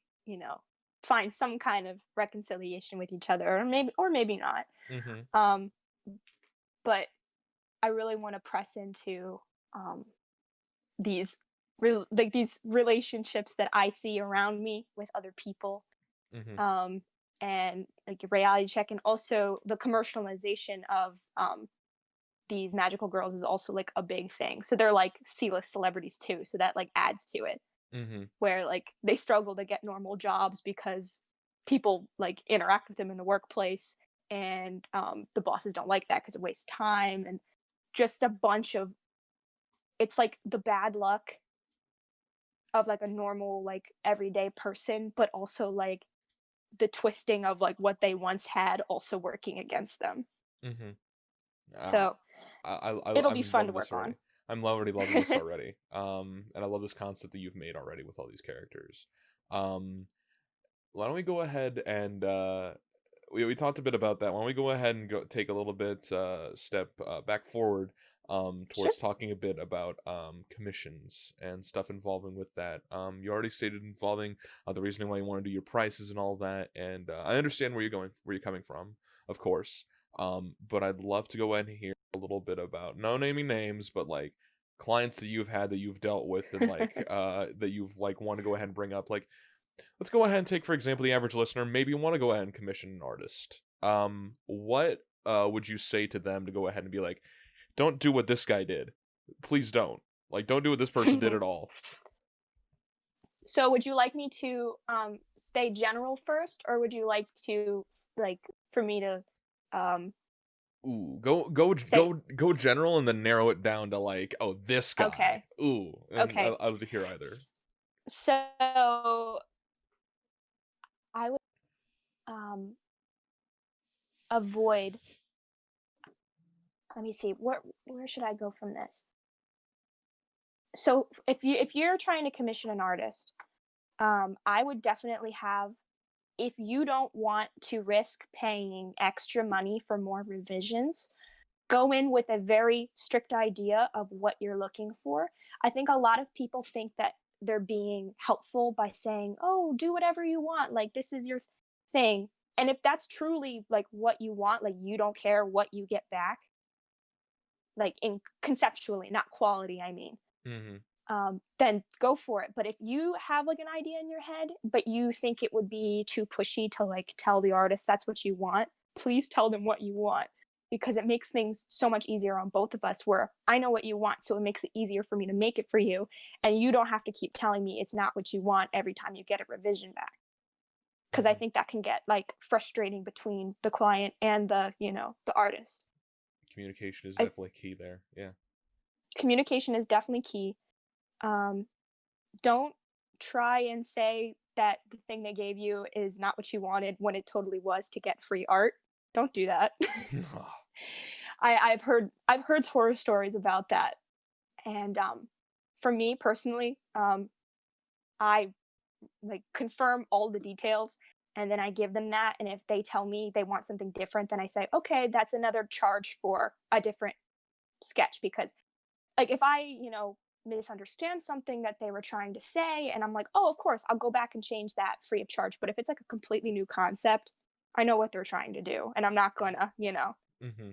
find some kind of reconciliation with each other, or maybe not. Mm-hmm. Um but I really want to press into um these these relationships that I see around me with other people, Mm-hmm. um and like reality check, and also the commercialization of these magical girls is also like a big thing. So they're like C-list celebrities too, so that like adds to it, Mm-hmm. where like they struggle to get normal jobs because people like interact with them in the workplace, and the bosses don't like that because it wastes time, and just a bunch of, it's like the bad luck of like a normal like everyday person, but also like the twisting of like what they once had also working against them. Mm-hmm. Ah, So it'll be I'm fun to loving this work already. on. I'm already loving this already. And I love this concept that you've made already with all these characters. Um, why don't we go ahead and we talked a bit about that. Why don't we go ahead and go take a little bit step back forward Sure. towards talking a bit about commissions and stuff involving with that. You already stated involving the reasoning why you want to do your prices and all that, and I understand where you're coming from, of course. But I'd love to go ahead and hear a little bit about, no naming names, but like clients that you've had that you've dealt with, and like that you've like want to go ahead and bring up. Like, let's go ahead and take, for example, the average listener maybe want to go ahead and commission an artist. What would you say to them to go ahead and be like, don't do what this guy did, please don't, like don't do what this person did at all. So would you like me to stay general first, or would you like to like for me to um Ooh, go general and then narrow it down to like, oh, this guy. Okay. Ooh, and Okay. I love to hear either. So I would um avoid. Let me see. Where should I go from this? So if you're trying to commission an artist, I would definitely have, if you don't want to risk paying extra money for more revisions, go in with a very strict idea of what you're looking for. I think a lot of people think that they're being helpful by saying, "Oh, do whatever you want. Like this is your thing." And if that's truly like what you want, like you don't care what you get back, like in conceptually, not quality, I mean, Mm-hmm. then go for it. But if you have like an idea in your head, but you think it would be too pushy to like tell the artist that's what you want, please tell them what you want, because it makes things so much easier on both of us. Where I know what you want, so it makes it easier for me to make it for you, and you don't have to keep telling me it's not what you want every time you get a revision back. Because I Mm-hmm. think that can get like frustrating between the client and the artist. Communication is I, definitely key there. Yeah. communication is definitely key. Um, don't try and say that the thing they gave you is not what you wanted when it totally was to get free art. Don't do that. I've heard horror stories about that, and for me personally, I like confirm all the details, and then I give them that. And if they tell me they want something different, then I say, okay, that's another charge for a different sketch. Because like if I misunderstand something that they were trying to say, and I'm like, oh, of course I'll go back and change that free of charge. But if it's like a completely new concept, I know what they're trying to do, and I'm not gonna Mm-hmm.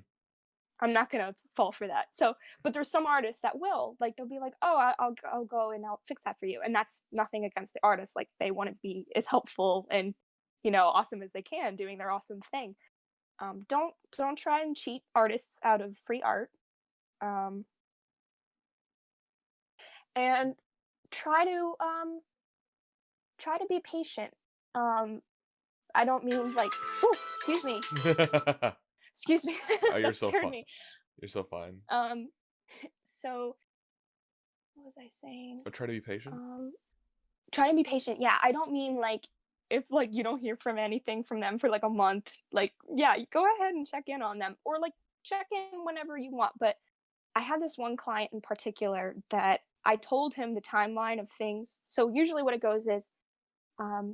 I'm not gonna fall for that. So, but there's some artists that will, like, they'll be like, oh, I'll go and I'll fix that for you. And that's nothing against the artist. Like, they want to be as helpful and awesome as they can doing their awesome thing. Don't try and cheat artists out of free art. um and try to um try to be patient. um I don't mean like, oh, excuse me, excuse me. Oh, you're That so scared fine. me. You're so fine. um so what was I saying? But try to be patient. um Try to be patient. Yeah, I don't mean like if like you don't hear from anything from them for like a month, like yeah, go ahead and check in on them, or like check in whenever you want. But I had this one client in particular that I told him the timeline of things. So usually what it goes is,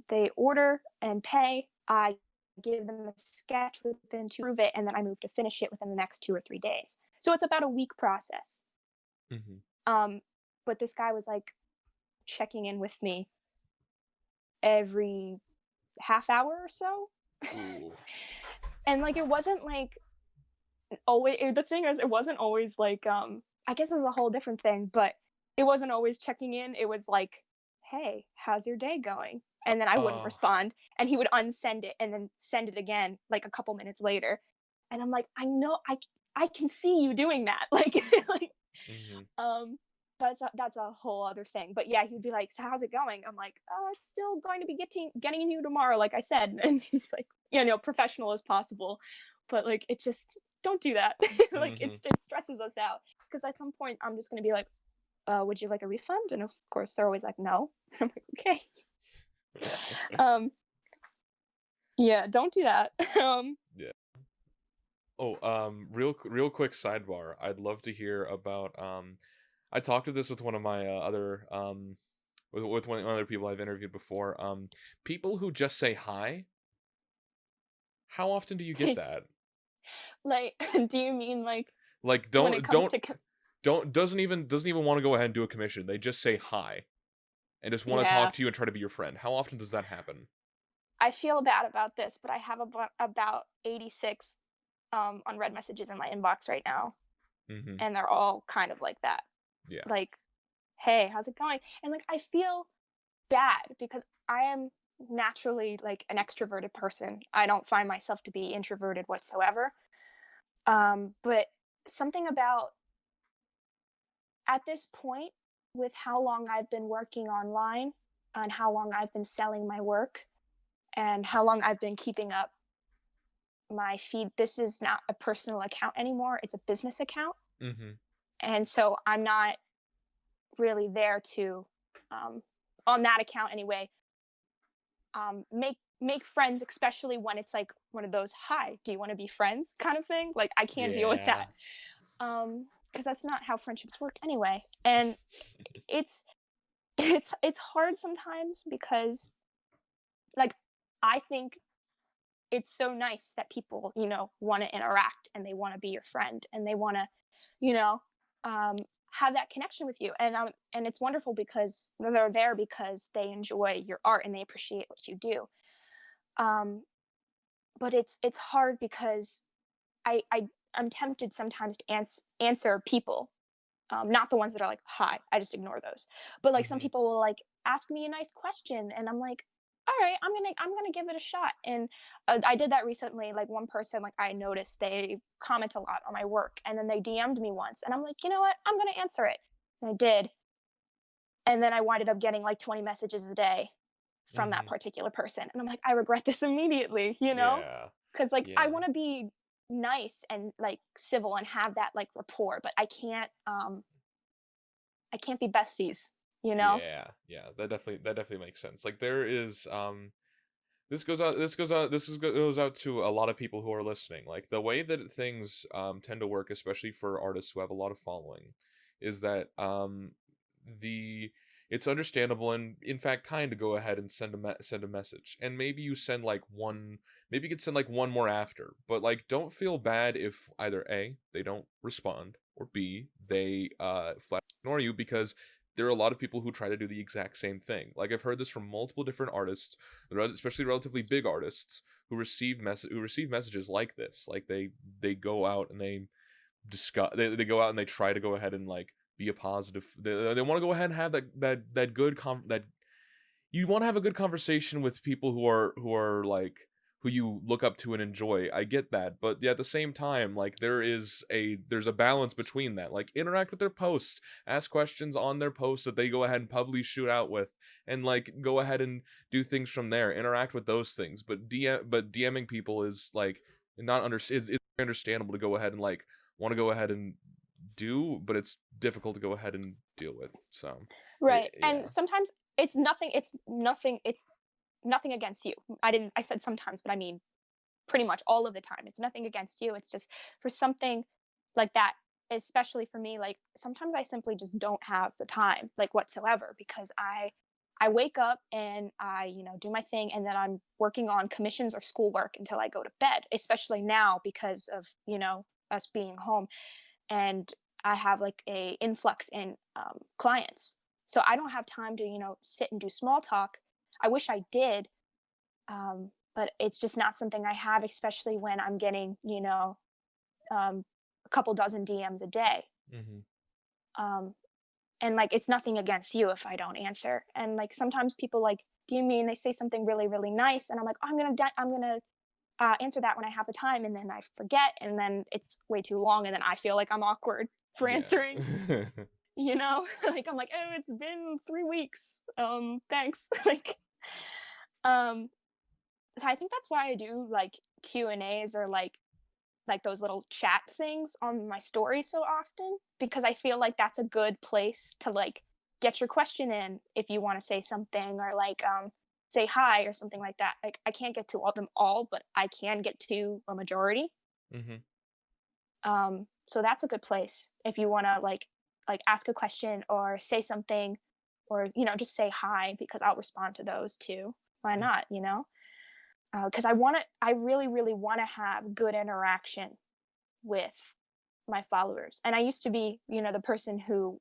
they order and pay. I give them a sketch within to prove it, and then I move to finish it within the next 2 or 3 days. So it's about a week process. Mm-hmm. Um, but this guy was like checking in with me every half hour or so. Ooh. And like it wasn't like always, the thing is it wasn't always like, I guess it's a whole different thing, but it wasn't always checking in. It was like, hey, how's your day going? And then I wouldn't Uh, respond, and he would unsend it and then send it again like a couple minutes later. And I'm like, I know, I can see you doing that. Like like mm-hmm. um that's a whole other thing. But yeah, he'd be like, so how's it going? I'm like, oh, it's still going to be getting you tomorrow, like I said. And he's like, professional as possible. But like, it just, don't do that. Like, Mm-hmm. it stresses us out, because at some point I'm just going to be like, would you like a refund? And of course they're always like, no. I'm like, okay. um yeah, don't do that. Yeah. Oh, real quick sidebar. I'd love to hear about I talked to this with one of my other with one of the other people I've interviewed before. People who just say hi. How often do you get that? Like, do you mean like Like when it comes to don't doesn't even want to go ahead and do a commission. They just say hi and just want to yeah, talk to you and try to be your friend. How often does that happen? I feel bad about this, but I have about 86 unread messages in my inbox right now, Mm-hmm. and they're all kind of like that. Yeah. Like, hey, how's it going? And like, I feel bad because I am naturally like an extroverted person. I don't find myself to be introverted whatsoever. But something about, at this point, with how long I've been working online and how long I've been selling my work and how long I've been keeping up my feed, this is not a personal account anymore, it's a business account. Mm-hmm. And so I'm not really there to, um, on that account anyway, make friends, especially when it's like one of those "hi, do you want to be friends" kind of thing. Like I can't deal with Yeah. that, because that's not how friendships work anyway. And it's it's hard sometimes because, like, I think it's so nice that people, want to interact and they want to be your friend and they want to, you know, um, have that connection with you. And it's wonderful because they're there because they enjoy your art and they appreciate what you do. Um, but it's hard because I'm tempted sometimes to answer people, not the ones that are like hi. I just ignore those. But like some Mm-hmm. people will like ask me a nice question, and I'm like, all right, I'm gonna give it a shot. And I did that recently. Like one person, like I noticed they comment a lot on my work, and then they DM'd me once, and I'm like, you know what? I'm gonna answer it. And I did, and then I winded up getting like 20 messages a day from that Mm-hmm. particular person, and I'm like, I regret this immediately, Yeah. because like I Yeah. want to be nice and like civil and have that like rapport, but I can't be besties, you know? Yeah. Yeah. That definitely makes sense. Like there is this goes out to a lot of people who are listening. Like the way that things tend to work, especially for artists who have a lot of following, is that the it's understandable and in fact kind to go ahead and send a message. And maybe you send like one, maybe you could send like one more after. But like don't feel bad if either A, they don't respond, or B, they flat ignore you, because there are a lot of people who try to do the exact same thing. Like I've heard this from multiple different artists, especially relatively big artists who receive messages like this. Like they go out and they discuss they go out and they try to go ahead and like be a positive. They want to go ahead and have that good that you want to have a good conversation with people who are like who you look up to and enjoy. I get that, but yeah, at the same time, like there's a balance between that. Like interact with their posts, ask questions on their posts that they go ahead and publicly shoot out with, and like go ahead and do things from there. Interact with those things, but DMing people is like not under is it's understandable to go ahead and like want to go ahead and do, but it's difficult to go ahead and deal with. So Right. yeah. And sometimes it's nothing against you. I said sometimes, but I mean pretty much all of the time. It's nothing against you. It's just for something like that, especially for me, like sometimes I simply just don't have the time, like whatsoever, because I wake up and I, do my thing, and then I'm working on commissions or schoolwork until I go to bed, especially now because of, us being home. And I have like a influx in clients. So I don't have time to, sit and do small talk. I wish I did, but it's just not something I have, especially when I'm getting, a couple dozen DMs a day. Hmm. Um, and like, it's nothing against you if I don't answer. And like, sometimes people like, do you mean they say something really, really nice? And I'm like, oh, I'm gonna answer that when I have the time, and then I forget, and then it's way too long, and then I feel like I'm awkward for Yeah. answering. Like I'm like, oh, it's been 3 weeks. Thanks. Like, um, so I think that's why I do like Q&As, or like those little chat things on my story so often, because I feel like that's a good place to like get your question in if you want to say something, or like say hi or something like that. Like I can't get to all them all, but I can get to a majority. Hmm. So that's a good place if you want to like ask a question or say something, or just say hi, because I'll respond to those too. Why not, because I really, really want to have good interaction with my followers. And I used to be, the person who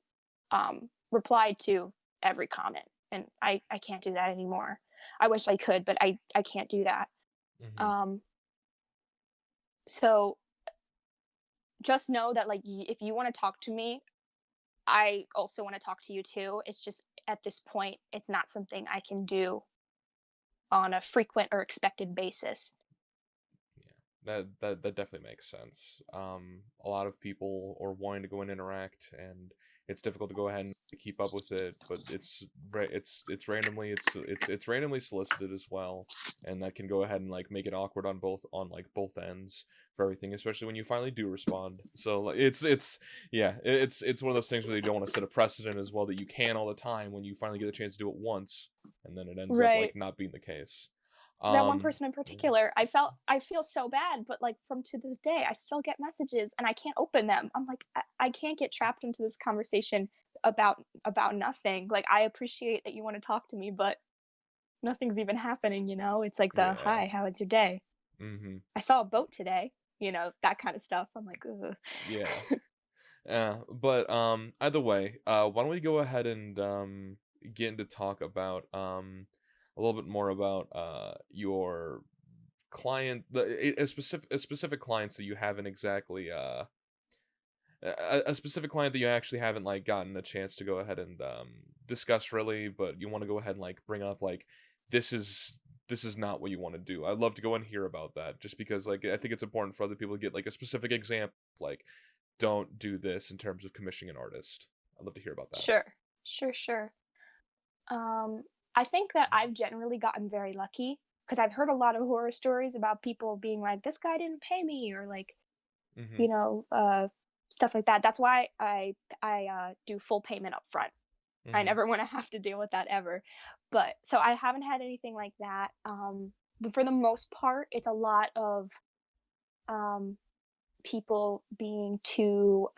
replied to every comment, and I can't do that anymore. I wish I could, but I can't do that. Hmm. Um, so just know that like if you want to talk to me, I also want to talk to you too. It's just at this point, it's not something I can do on a frequent or expected basis. Yeah, that definitely makes sense. A lot of people are wanting to go and interact, and it's difficult to go ahead and keep up with it, but it's randomly solicited as well, and that can go ahead and like make it awkward on both ends for everything, especially when you finally do respond. So like it's one of those things where you don't want to set a precedent as well that you can all the time when you finally get a chance to do it once, and then it ends up Right. like not being the case. That one person in Yeah. particular, I feel so bad, but like from to this day, I still get messages and I can't open them. I'm like, I can't get trapped into this conversation about nothing. Like I appreciate that you want to talk to me, but nothing's even happening, you know? It's like the Yeah. hi, how was your day? Mm-hmm. I saw a boat today, you know, that kind of stuff. I'm like, ugh. Yeah. But either way, why don't we go ahead and get into talk about a little bit more about your client, a specific clients that you haven't exactly a specific client that you actually haven't like gotten a chance to go ahead and discuss really, but you want to go ahead and like bring up like this is this is not what you want to do. I'd love to go and hear about that, just because like I think it's important for other people to get like a specific example, like don't do this in terms of commissioning an artist. I'd love to hear about that. Sure. Sure. Um, I think that I've generally gotten very lucky because I've heard a lot of horror stories about people being like, this guy didn't pay me, or like, Mm-hmm. you know, stuff like that. That's why I do full payment up front. I Mm-hmm. never want to have to deal with that ever. But so I haven't had anything like that. But for the most part, it's a lot of um, people being too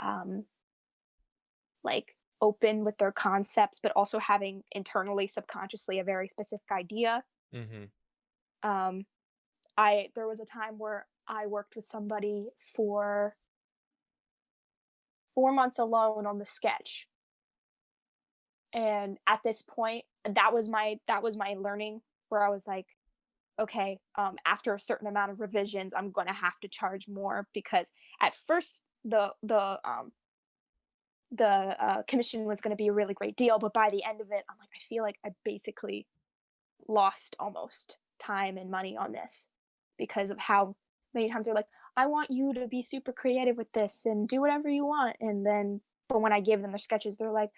like open with their concepts, but also having internally, subconsciously, a very specific idea. Mm-hmm. Um, there was a time where I worked with somebody for 4 months alone on the sketch, and at this point, that was my learning, where I was like, okay, after a certain amount of revisions, I'm going to have to charge more, because at first the commission was going to be a really great deal, but by the end of it, I'm like, I feel like I basically lost almost time and money on this, because of how many times they're like, I want you to be super creative with this and do whatever you want, and then but when I gave them their sketches, they're like,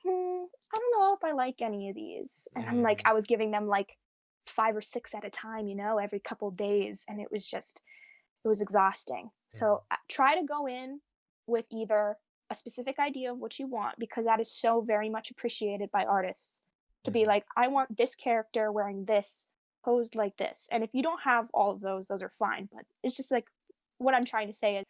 I don't know if I like any of these. And I'm like, Mm-hmm. I was giving them like 5 or 6 at a time, you know, every couple days. And it was exhausting. So try to go in with either a specific idea of what you want, because that is so very much appreciated by artists, to be Mm-hmm. like, I want this character wearing this, posed like this. And if you don't have all of those are fine. But it's just like, what I'm trying to say is,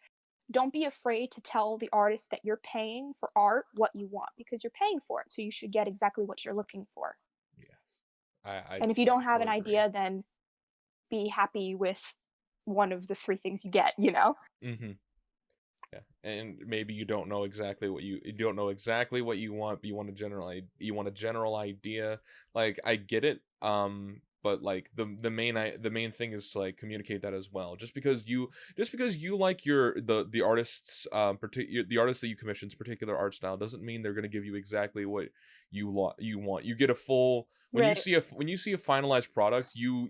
don't be afraid to tell the artist that you're paying for art what you want, because you're paying for it. So you should get exactly what you're looking for. Yes. I And if you don't have an totally agree. idea, then be happy with one of the three things you get, you know? Mm-hmm. Yeah, and maybe you don't know exactly what you want, but you want a general idea. Like I get it, but like the main thing is to like communicate that as well. Just because you like the artist's the artist that you commission's particular art style doesn't mean they're gonna give you exactly what you want. You get a full Right. when you see a finalized product, you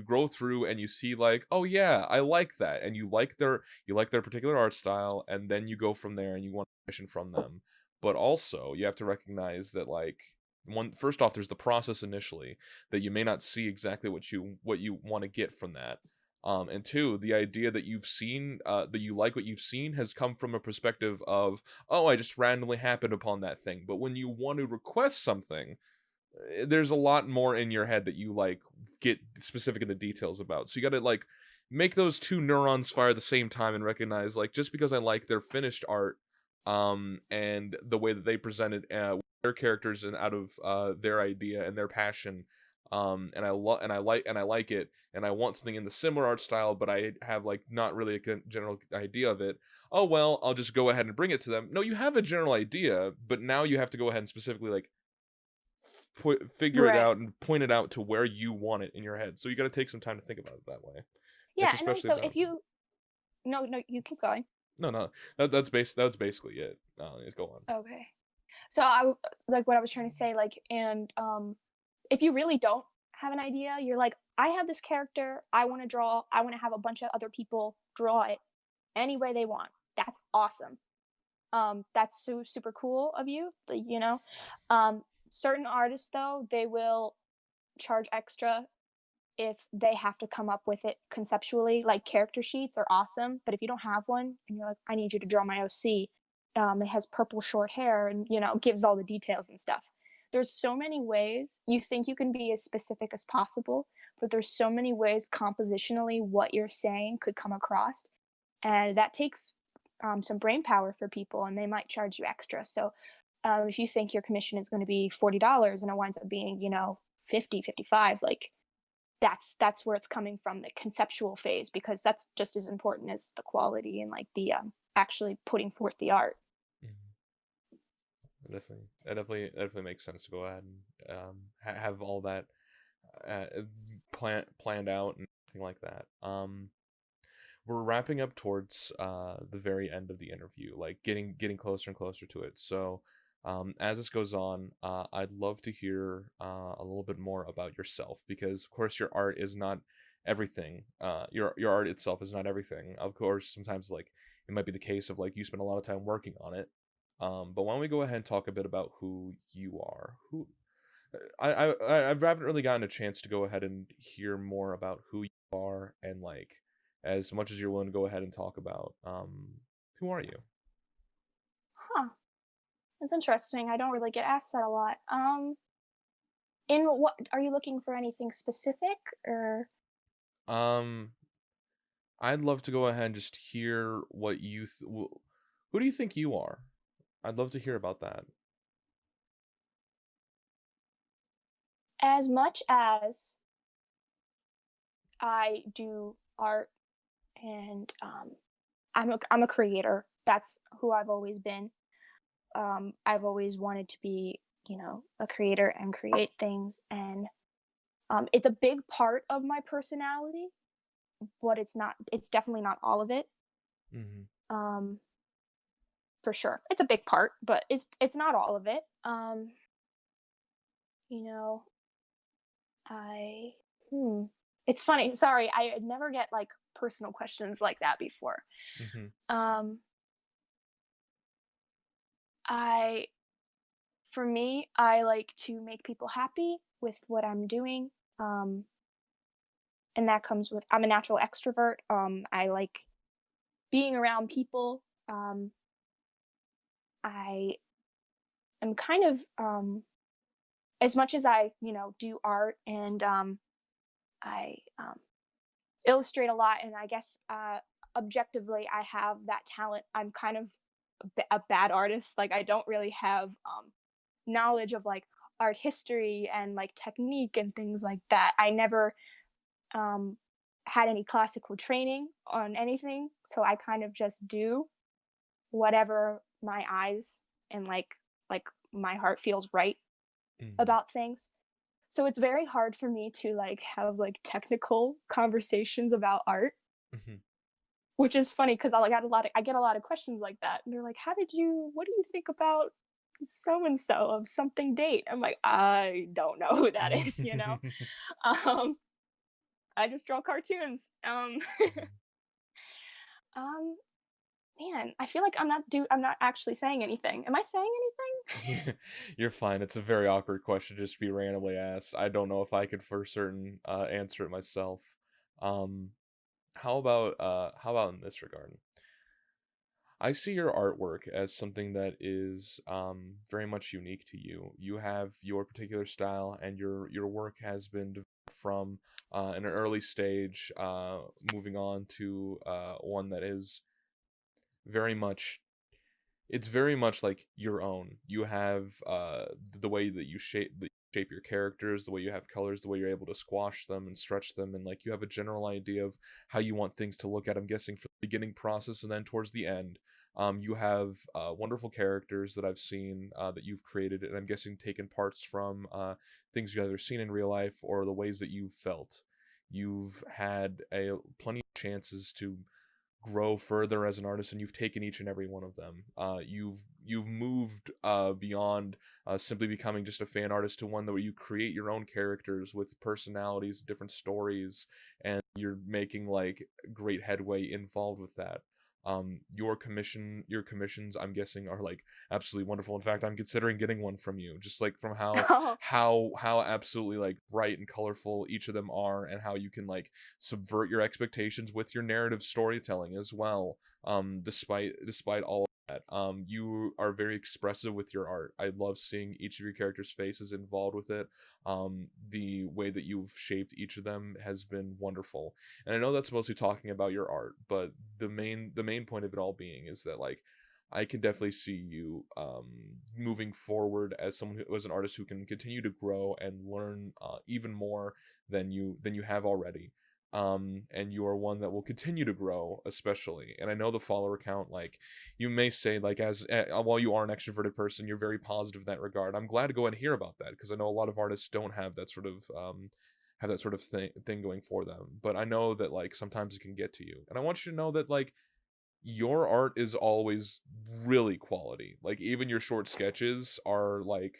go through and you see like, oh yeah, I like that, and you like their particular art style, and then you go from there and you want permission from them. But also you have to recognize that like first off, there's the process initially that you may not see exactly what you want to get from that. And two, the idea that you've seen, that you like what you've seen, has come from a perspective of, oh, I just randomly happened upon that thing. But when you want to request something, there's a lot more in your head that you like get specific in the details about. So you got to like make those two neurons fire at the same time and recognize like, just because I like their finished art and the way that they presented their characters and out of their idea and their passion, and I like it, and I want something in the similar art style, but I have like not really a general idea of it. Oh well, I'll just go ahead and bring it to them. No, you have a general idea, but now you have to go ahead and specifically like figure it Right. out and point it out to where you want it in your head. So you got to take some time to think about it that way. It's Yeah. And especially also, about if you, no, you keep going. no, that's basically it. Go on. Okay. So like what I was trying to say, like, and if you really don't have an idea, you're like, I have this character, I want to draw, I want to have a bunch of other people draw it any way they want. That's awesome. That's super cool of you, certain artists though, they will charge extra if they have to come up with it conceptually. Like character sheets are awesome, but if you don't have one and you're like, I need you to draw my OC, it has purple short hair and gives all the details and stuff. There's so many ways you think you can be as specific as possible, but there's so many ways compositionally what you're saying could come across, and that takes some brain power for people, and they might charge you extra. So if you think your commission is going to be $40 and it winds up being 50, 55, like that's where it's coming from, the conceptual phase, because that's just as important as the quality and like the actually putting forth the art. Definitely makes sense to go ahead and have all that planned out and everything like that. We're wrapping up towards the very end of the interview, like getting closer and closer to it. So as this goes on, I'd love to hear a little bit more about yourself, because of course your art is not everything. Your art itself is not everything. Of course, sometimes like it might be the case of like you spend a lot of time working on it. But why don't we go ahead and talk a bit about who you are? Who I haven't really gotten a chance to go ahead and hear more about who you are, and like as much as you're willing to go ahead and talk about who are you? Huh. That's interesting. I don't really get asked that a lot. In what are you looking for, anything specific, or Um I'd love to go ahead and just hear what you who do you think you are? I'd love to hear about that. as much as I do art and I'm a creator. That's who I've always been. I've always wanted to be, a creator and create things, and it's a big part of my personality, but it's not. It's definitely not all of it. Mm-hmm. For sure, it's a big part, but it's not all of it. You know, I It's funny. Sorry, I never get like personal questions like that before. Mm-hmm. Um, I For me, I like to make people happy with what I'm doing. Um, and that comes with, I'm a natural extrovert. I like being around people. I am kind of as much as I, do art and I illustrate a lot, and I guess objectively I have that talent. I'm kind of a bad artist. Like I don't really have knowledge of like art history and like technique and things like that. I never um, had any classical training on anything, so I kind of just do whatever my eyes and like my heart feels right Mm-hmm. about things. So it's very hard for me to like have like technical conversations about art, Mm-hmm. which is funny because I get a lot of questions like that. And they're like, what do you think about so and so of something date? I'm like, I don't know who that is. Um, I just draw cartoons. Um, Man, I feel like I'm not actually saying anything. Am I saying anything? You're fine. It's a very awkward question just to be randomly asked. I don't know if I could for certain answer it myself. Um, how about in this regard? I see your artwork as something that is very much unique to you. You have your particular style, and your work has been developed from an early stage, moving on to one that is very much it's very much like your own. You have the way that you shape your characters, the way you have colors, the way you're able to squash them and stretch them, and like you have a general idea of how you want things to look at. I'm guessing for the beginning process and then towards the end. You have wonderful characters that I've seen that you've created, and I'm guessing taken parts from things you've either seen in real life or the ways that you've felt. You've had a plenty of chances to grow further as an artist, and you've taken each and every one of them. You've moved beyond simply becoming just a fan artist to one where you create your own characters with personalities, different stories, and you're making like great headway involved with that. Your commissions, I'm guessing, are like absolutely wonderful. In fact, I'm considering getting one from you, just like from how absolutely like bright and colorful each of them are, and how you can like subvert your expectations with your narrative storytelling as well. Despite all of that, you are very expressive with your art. I love seeing each of your characters' faces involved with it. The way that you've shaped each of them has been wonderful. And I know that's mostly talking about your art, but the main point of it all being is that like I can definitely see you moving forward as someone who as an artist who can continue to grow and learn even more than you have already. And you are one that will continue to grow, especially. And I know the follower count, like you may say, like while you are an extroverted person, you're very positive in that regard. I'm glad to go and hear about that, because I know a lot of artists don't have that sort of thing going for them. But I know that like sometimes it can get to you, and I want you to know that like your art is always really quality. Like even your short sketches are like,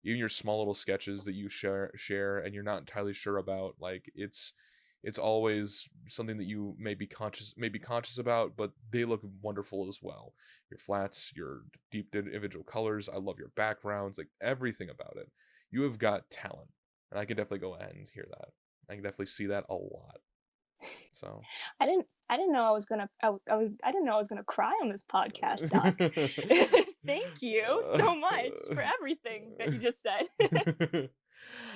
even your small little sketches that you share and you're not entirely sure about, like it's always something that you may be conscious about, but they look wonderful as well. Your flats, your deep individual colors, I love your backgrounds, like everything about it. You have got talent, and I can definitely go ahead and hear that. I can definitely see that a lot. So I didn't know I was gonna I didn't know I was gonna cry on this podcast, Doc. Thank you so much for everything that you just said.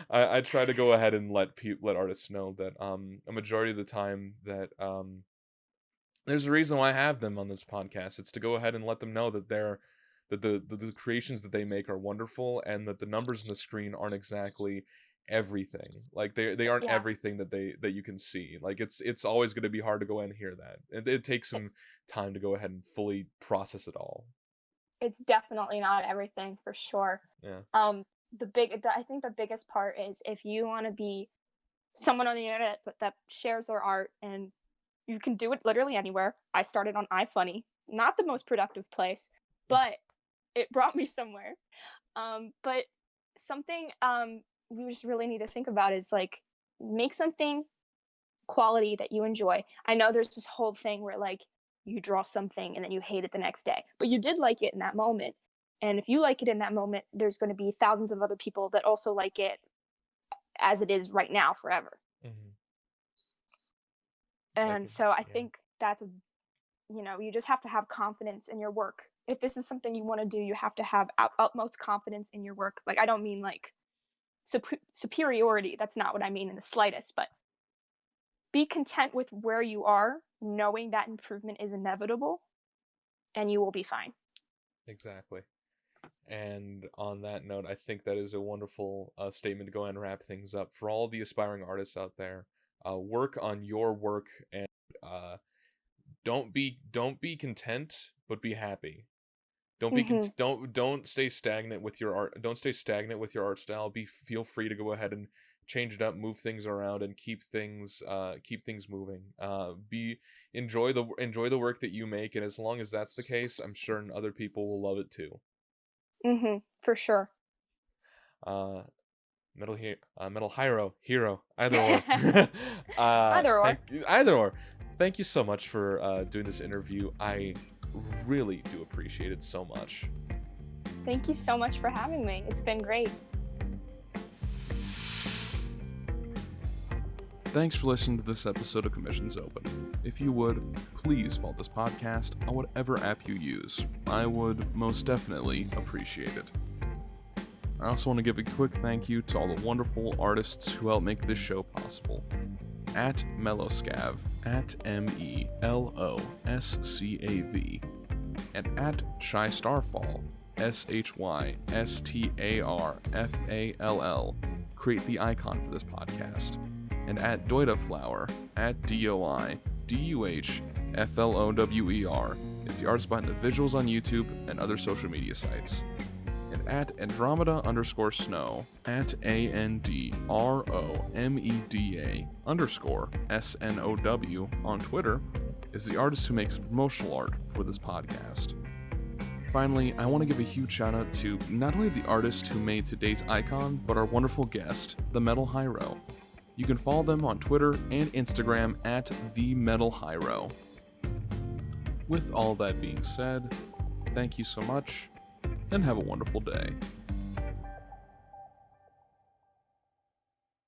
I try to go ahead and let artists know that a majority of the time that there's a reason why I have them on this podcast. It's to go ahead and let them know that the creations that they make are wonderful, and that the numbers on the screen aren't exactly everything. Like they aren't everything that you can see. Like it's always going to be hard to go ahead and hear that. It takes some time to go ahead and fully process it all. It's definitely not everything, for sure. Yeah. I think the biggest part is, if you want to be someone on the internet that shares their art, and you can do it literally anywhere. I started on iFunny, not the most productive place, but it brought me somewhere. But something we just really need to think about is like, make something quality that you enjoy. I know there's this whole thing where like you draw something and then you hate it the next day, but you did like it in that moment. And if you like it in that moment, there's going to be thousands of other people that also like it as it is right now forever. Mm-hmm. And so I think that's you just have to have confidence in your work. If this is something you want to do, you have to have utmost confidence in your work. Like, I don't mean like superiority. That's not what I mean in the slightest, but be content with where you are, knowing that improvement is inevitable, and you will be fine. Exactly. And on that note, I think that is a wonderful statement to go and wrap things up. For all the aspiring artists out there, work on your work, and don't be content, but be happy. Don't be don't stay stagnant with your art. Don't stay stagnant with your art style. Feel free to go ahead and change it up, move things around, and keep things moving. Enjoy the work that you make, and as long as that's the case, I'm sure other people will love it too. For sure. TheMetalHiro, hero, either or. Either or. Thank you so much for doing this interview. I really do appreciate it so much. Thank you so much for having me. It's been great. Thanks for listening to this episode of Commissions Open. If you would, please follow this podcast on whatever app you use. I would most definitely appreciate it. I also want to give a quick thank you to all the wonderful artists who help make this show possible. At Mellowscav, at MELOSCAV, and at Shy Starfall, SHYSTARFALL, create the icon for this podcast. And at Doidaflower, at DOIDUHFLOWER, is the artist behind the visuals on YouTube and other social media sites. And at Andromeda_Snow, at ANDROMEDA_SNOW on Twitter, is the artist who makes promotional art for this podcast. Finally, I want to give a huge shout out to not only the artist who made today's icon, but our wonderful guest, TheMetalHiro. You can follow them on Twitter and Instagram at TheMetalHiro. With all that being said, thank you so much, and have a wonderful day.